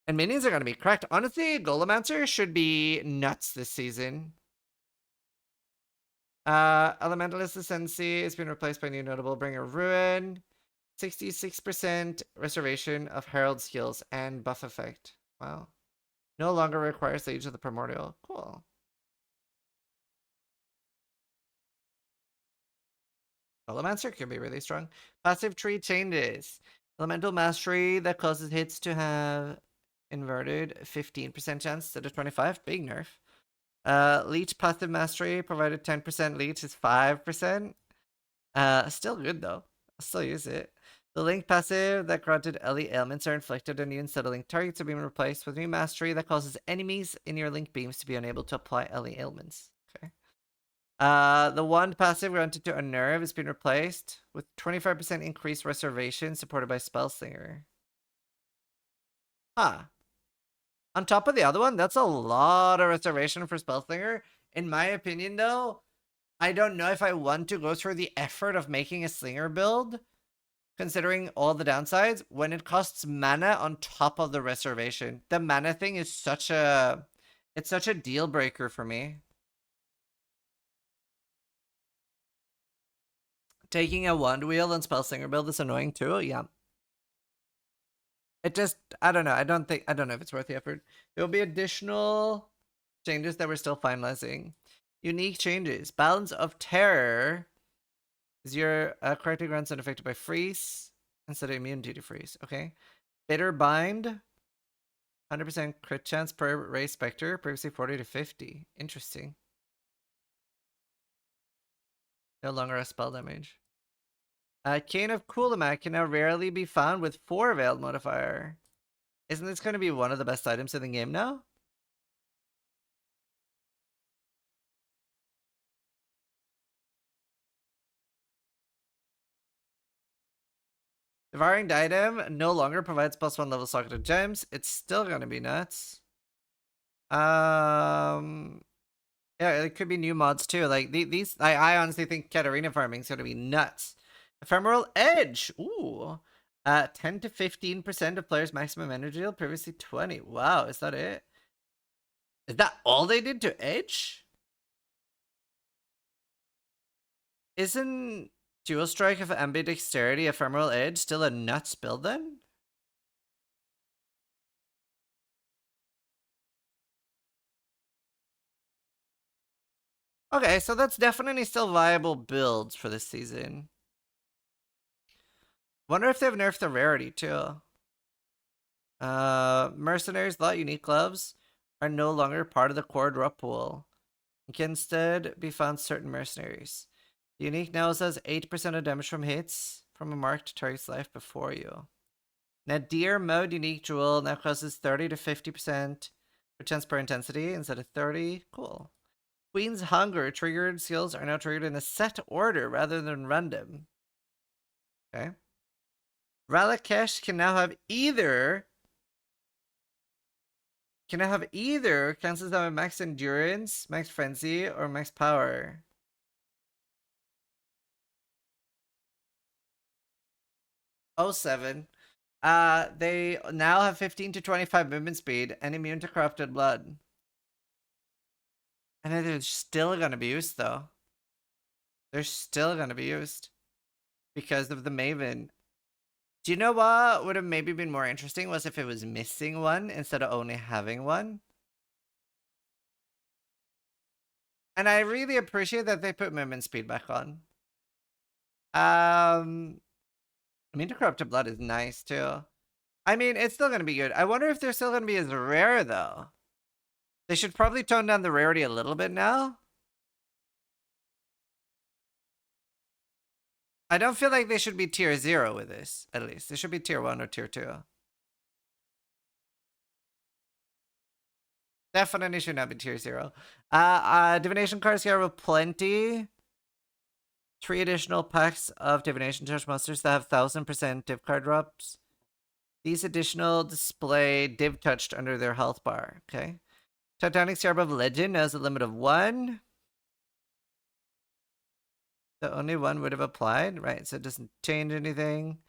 [SPEAKER 1] And minions are gonna be cracked. Honestly, Golemancer should be nuts this season. Elementalist Ascendancy has been replaced by new notable Bringer Ruin. 66% restoration of Herald skills and buff effect. Wow. No longer requires the Age of the Primordial. Cool. Elemencer can be really strong. Passive tree changes. Elemental Mastery that causes hits to have inverted 15% chance instead of 25. Big nerf. Leech passive mastery provided 10% leech is 5%. Still good though. I'll still use it. The link passive that granted LE ailments are inflicted on you instead of link targets are being replaced with new mastery that causes enemies in your link beams to be unable to apply LE ailments. Okay. The wand passive granted to unnerve has been replaced with 25% increased reservation supported by Spellslinger. Huh. On top of the other one, that's a lot of restoration for Spellslinger. In my opinion, though, I don't know if I want to go through the effort of making a Slinger build, considering all the downsides, when it costs mana on top of the reservation. The mana thing is such a... It's such a deal breaker for me. Taking a wand wheel and Spellslinger build is annoying too, yeah. It just, I don't know. I don't know if it's worth the effort. There will be additional changes that we're still finalizing. Unique changes. Balance of Terror is your character grants unaffected by freeze instead of immunity to freeze. Okay. Bitter Bind. 100% crit chance per Ray Spectre. Previously 40 to 50. Interesting. No longer a spell damage. Cane of Coolamak can now rarely be found with 4 Veiled modifier. Isn't this going to be one of the best items in the game now? Devouring Diadem no longer provides +1 level socketed gems. It's still going to be nuts. Yeah, it could be new mods too. Like these, I honestly think Katarina farming is going to be nuts. Ephemeral Edge. Ooh. 10 to 15% of players' maximum energy deal, previously 20. Wow, is that it? Is that all they did to Edge? Isn't Dual Strike of Ambidexterity Ephemeral Edge still a nuts build then? Okay, so that's definitely still viable builds for this season. Wonder if they've nerfed the rarity too. Mercenaries, lot unique gloves. are no longer part of the core drop pool. It can instead be found certain mercenaries. The unique now says 8% of damage from hits from a marked target's life before you. Nadir mode unique jewel now causes 30 to 50% chance per intensity instead of 30. Cool. Queen's Hunger triggered skills are now triggered in a set order rather than random. Okay. Ralakesh can now have either cancels out max endurance, max frenzy, or max power. Oh, 07. They now have 15 to 25 movement speed and immune to corrupted blood. And they're still gonna be used though. They're still gonna be used because of the Maven. Do you know what would have maybe been more interesting was if it was missing one instead of only having one? And I really appreciate that they put movement speed back on. I mean, the corrupted blood is nice too. I mean, it's still gonna be good. I wonder if they're still gonna be as rare though. They should probably tone down the rarity a little bit now. I don't feel like they should be tier 0 with this, at least. They should be tier 1 or tier 2. Definitely should not be tier 0. Divination cards here with plenty. 3 additional packs of Divination Touch monsters that have 1000% div card drops. These additional display div touched under their health bar. Okay. Titanic Scarab of Legend has a limit of 1. The only one would have applied, right? So it doesn't change anything.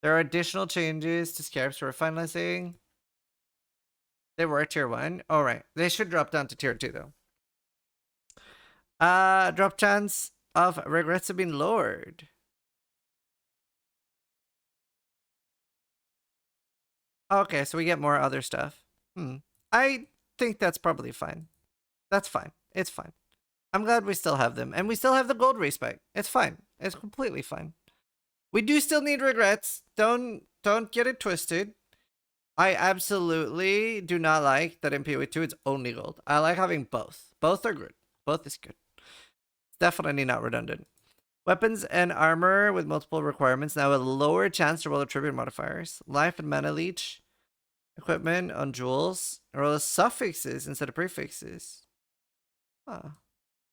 [SPEAKER 1] There are additional changes to Scarabs we're finalizing. They were tier 1. Oh, right. They should drop down to tier 2, though. Drop chance of regrets have been lowered. Okay, so we get more other stuff. I think that's probably fine. That's fine. It's fine. I'm glad we still have them. And we still have the gold respec. It's fine. It's completely fine. We do still need regrets. Don't get it twisted. I absolutely do not like that in PoE 2 it's only gold. I like having both. Both are good. Both is good. It's definitely not redundant. Weapons and armor with multiple requirements now a lower chance to roll attribute modifiers. Life and mana leech. Equipment on jewels. Roll suffixes instead of prefixes. Oh,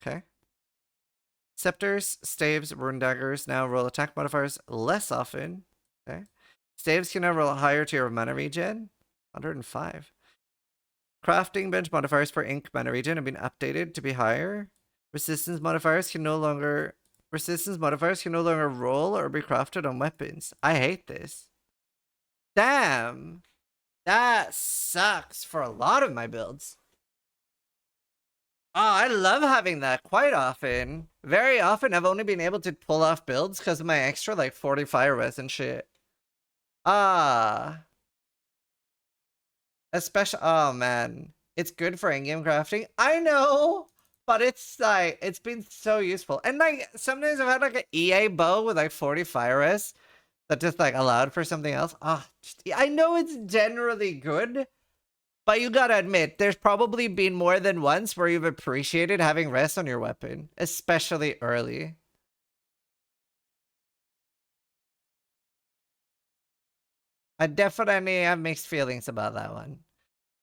[SPEAKER 1] okay. Scepters, staves, rune daggers now roll attack modifiers less often. Okay. Staves can now roll a higher tier of mana regen. 105. Crafting bench modifiers for ink mana regen have been updated to be higher. Resistance modifiers can no longer roll or be crafted on weapons. I hate this. Damn. That sucks for a lot of my builds. Oh, I love having that quite often. Very often, I've only been able to pull off builds because of my extra, like, 40 fire res and shit. Especially, oh man. It's good for in-game crafting. I know! But it's, like, it's been so useful. And, like, sometimes I've had, like, an EA bow with, like, 40 fire res that just, like, allowed for something else. I know it's generally good. But you gotta admit, there's probably been more than once where you've appreciated having rest on your weapon, especially early. I definitely have mixed feelings about that one.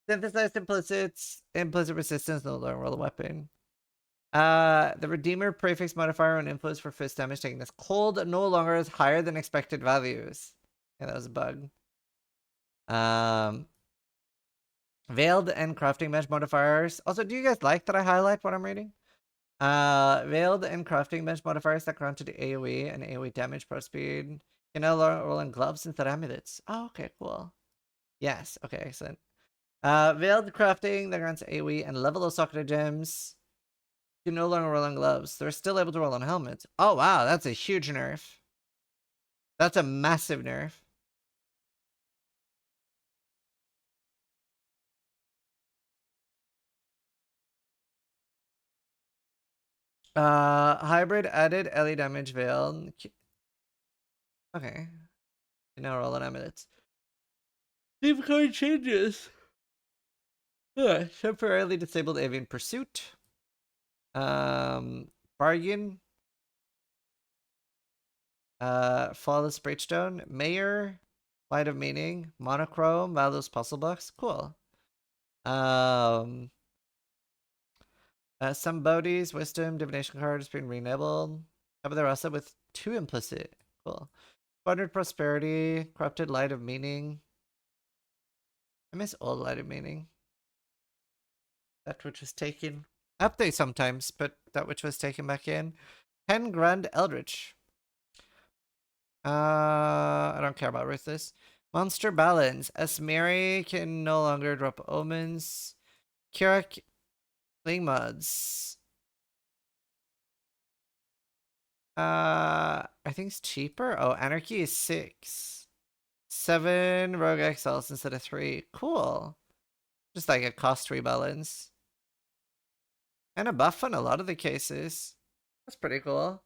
[SPEAKER 1] Synthesized implicit resistance no longer roll a weapon. The Redeemer prefix modifier on influence for fist damage taken as cold no longer is higher than expected values. Yeah, that was a bug. Veiled and crafting bench modifiers. Also, do you guys like that I highlight what I'm reading? Veiled and crafting bench modifiers that grant to the AoE and AoE damage pro speed. You know, roll in gloves instead of amulets. Oh, okay, cool. Yes, okay, excellent. Veiled crafting that grants AoE and level of socketed gems. You can no longer roll on gloves. They're still able to roll on helmets. Oh, wow, that's a huge nerf. That's a massive nerf. Hybrid added LE damage veiled. Okay. You now roll on amulets. Deep card changes. Yeah, temporarily disabled avian pursuit. Bargain. Flawless Breachstone. Mayor. Light of Meaning. Monochrome. Valdos Puzzle Box. Cool. Some Bodhi's Wisdom, Divination card has been re-enabled. Cover the rasa with 2 implicit. Cool. Squandered Prosperity. Corrupted Light of Meaning. I miss old Light of Meaning. That which was taken. Update sometimes, but that which was taken back in. 10 Grand Eldritch. I don't care about Ruthless. Monster Balance. Esmeri can no longer drop omens. Kirak Cling Mods. I think it's cheaper. Oh, Anarchy is 6. 7 Rogue Exiles instead of 3. Cool. Just like a cost rebalance. And a buff in a lot of the cases. That's pretty cool.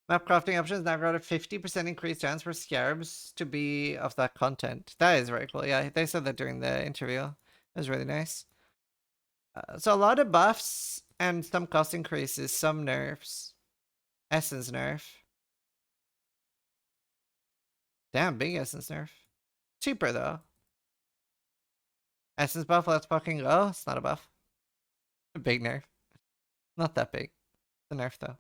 [SPEAKER 1] Map crafting options now got a 50% increased chance for scarabs to be of that content. That is very cool. Yeah, they said that during the interview. That was really nice. So a lot of buffs and some cost increases, some nerfs. Essence nerf. Damn, big essence nerf. Cheaper though. Essence buff, let's fucking go. It's not a buff. A big nerf. Not that big. The nerf though.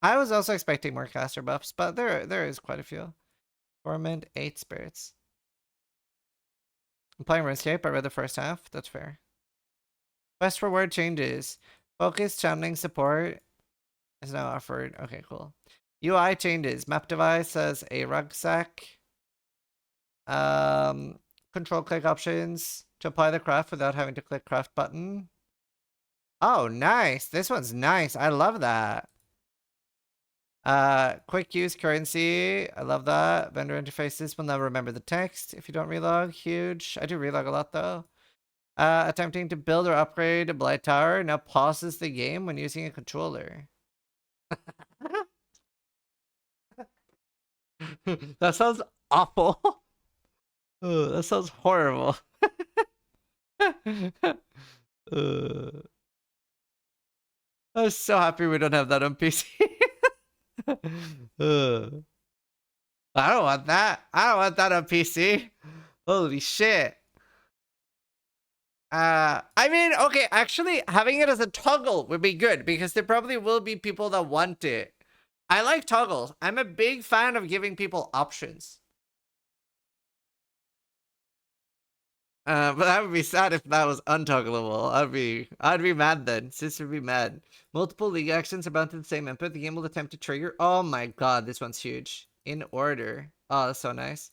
[SPEAKER 1] I was also expecting more caster buffs, but there is quite a few. Torment, 8 spirits. I'm playing RuneScape. I read the first half. That's fair. Quest reward changes. Focus channeling support is now offered. Okay, cool. UI changes. Map device says a rucksack. Control click options to apply the craft without having to click craft button. Oh, nice. This one's nice. I love that. Quick use currency. I love that. Vendor interfaces will now remember the text if you don't relog. Huge. I do relog a lot though. Attempting to build or upgrade a Blight Tower now pauses the game when using a controller. That sounds awful. Ugh, that sounds horrible. I'm so happy we don't have that on PC. I don't want that. I don't want that on PC. Holy shit. I mean, okay, actually, having it as a toggle would be good because there probably will be people that want it. I like toggles. I'm a big fan of giving people options. But that would be sad if that was untoggleable. I'd be mad then. Sis would be mad. Multiple league actions are bound to the same input. The game will attempt to trigger. Oh my god, this one's huge. In order. Oh, that's so nice.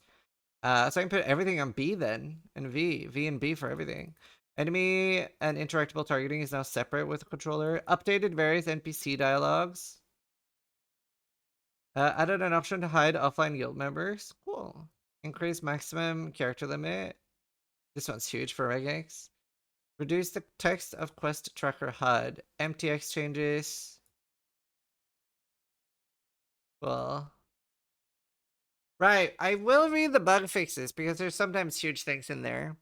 [SPEAKER 1] So I can put everything on B then, and V. V and B for everything. Enemy and interactable targeting is now separate with the controller. Updated various NPC dialogues. Added an option to hide offline guild members. Cool. Increase maximum character limit. This one's huge for regex. Reduce the text of quest tracker HUD. MTX changes. Well, right. I will read the bug fixes because there's sometimes huge things in there.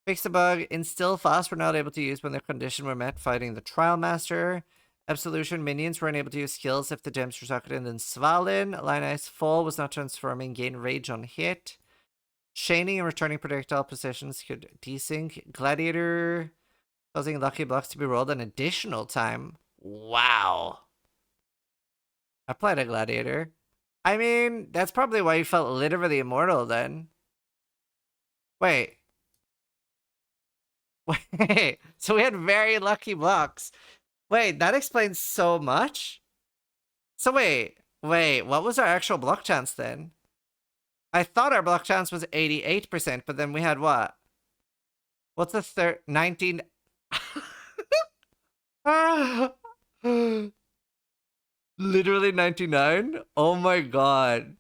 [SPEAKER 1] Fix the bug. Instill fast were not able to use when their condition were met fighting the Trial Master. Absolution minions were unable to use skills if the gems were socketed in Svalin. Line Ice Fall was not transforming. Gain rage on hit. Chaining and returning projectile positions could desync. Gladiator causing lucky blocks to be rolled an additional time. Wow. I played a Gladiator. I mean, that's probably why you felt literally immortal then. Wait. Wait. So we had very lucky blocks. Wait, that explains so much? So wait, what was our actual block chance then? I thought our block chance was 88%, but then we had what? What's the third? 19. Literally 99? Oh my god.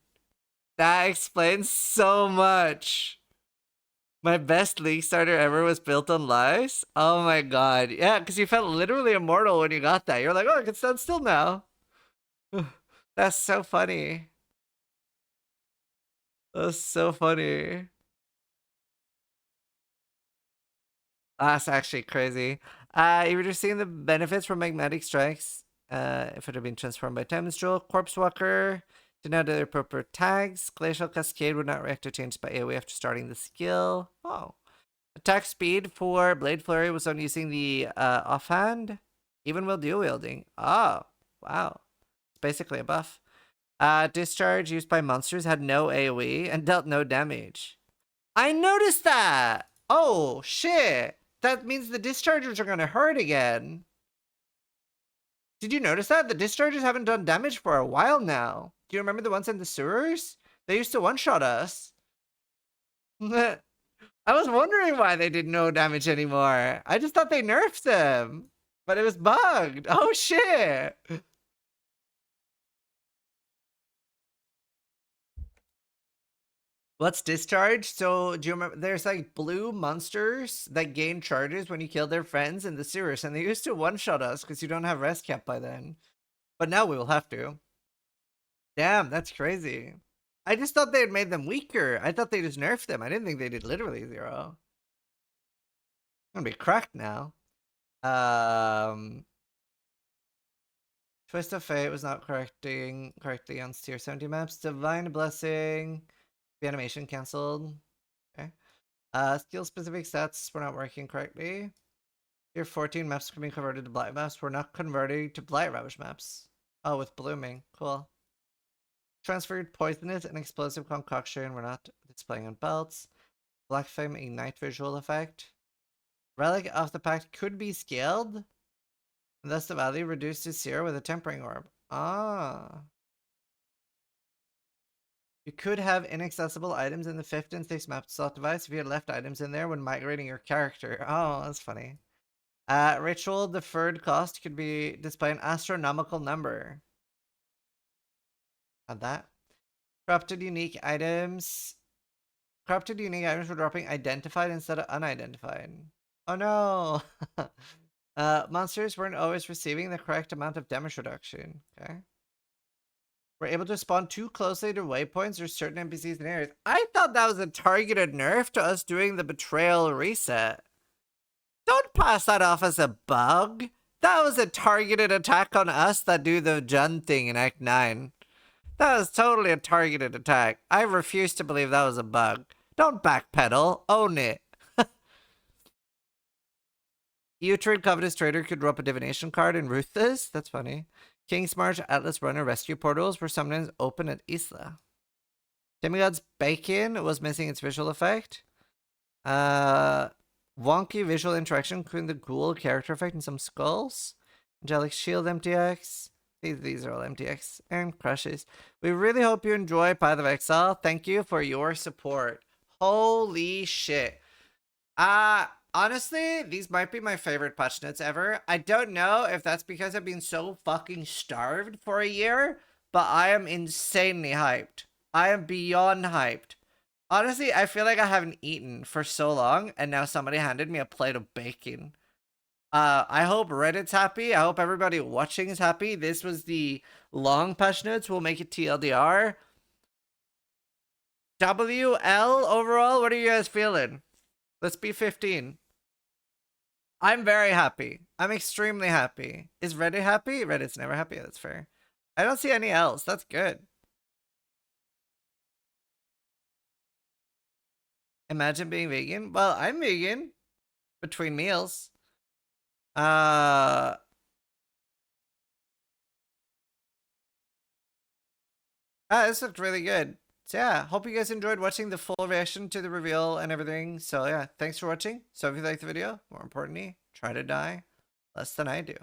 [SPEAKER 1] That explains so much. My best league starter ever was built on lies? Oh my god. Yeah, because you felt literally immortal when you got that. You're like, oh, I can stand still now. That's so funny. That's so funny. That's actually crazy. You were just seeing the benefits from magnetic strikes. If it had been transformed by Time's Jewel, Corpse Walker didn't have the appropriate tags. Glacial Cascade would not react to change by AoE after starting the skill. Oh. Attack speed for Blade Flurry was on using the offhand. Even while dual wielding. Oh, wow. It's basically a buff. Discharge used by monsters had no AoE and dealt no damage. I noticed that! Oh, shit! That means the dischargers are gonna hurt again. Did you notice that? The dischargers haven't done damage for a while now. Do you remember the ones in the sewers? They used to one-shot us. I was wondering why they did no damage anymore. I just thought they nerfed them. But it was bugged. Oh, shit! What's discharge? So, do you remember? There's like blue monsters that gain charges when you kill their friends in the sewers, and they used to one-shot us because you don't have rest cap by then. But now we will have to. Damn, that's crazy. I just thought they had made them weaker. I thought they just nerfed them. I didn't think they did literally 0. I'm gonna be cracked now. Twist of Fate was not correctly on tier 70 maps. Divine Blessing. The animation cancelled. Okay. Skill specific stats were not working correctly. Tier 14 maps can be converted to blight maps. We're not converting to blight ravage maps. Oh, with blooming. Cool. Transferred poisonous and explosive concoction. We're not displaying on belts. Black Flame Ignite visual effect. Relic of the Pact could be scaled. And thus the value reduced to 0 with a tempering orb. Ah. You could have inaccessible items in the 5th and 6th map slot device if you had left items in there when migrating your character. Oh, that's funny. Ritual deferred cost could be display an astronomical number. Add that. Corrupted unique items. Corrupted unique items were dropping identified instead of unidentified. Oh no! Monsters weren't always receiving the correct amount of damage reduction. Okay. We're able to spawn too closely to waypoints or certain NPCs in areas. I thought that was a targeted nerf to us doing the betrayal reset. Don't pass that off as a bug. That was a targeted attack on us that do the Jun thing in Act 9. That was totally a targeted attack. I refuse to believe that was a bug. Don't backpedal. Own it. Uhtred Covetous Trader could drop a divination card in Ruthless. That's funny. King's March Atlas Runner rescue portals were sometimes open at Isla. Demigod's Bacon was missing its visual effect. Wonky visual interaction, including the ghoul character effect and some skulls. Angelic Shield MTX. These are all MTX and crushes. We really hope you enjoy Path of Exile. Thank you for your support. Holy shit. Honestly, these might be my favorite patch notes ever. I don't know if that's because I've been so fucking starved for a year, but I am insanely hyped. I am beyond hyped. Honestly, I feel like I haven't eaten for so long, and now somebody handed me a plate of bacon. I hope Reddit's happy. I hope everybody watching is happy. This was the long patch notes. We'll make it TLDR. WL overall, what are you guys feeling? Let's be 15. I'm very happy. I'm extremely happy. Is Reddit happy? Reddit's never happy. That's fair. I don't see any else. That's good. Imagine being vegan. Well, I'm vegan. Between meals. This looked really good. So yeah, hope you guys enjoyed watching the full reaction to the reveal and everything. So yeah, thanks for watching. So if you liked the video, more importantly, try to die less than I do.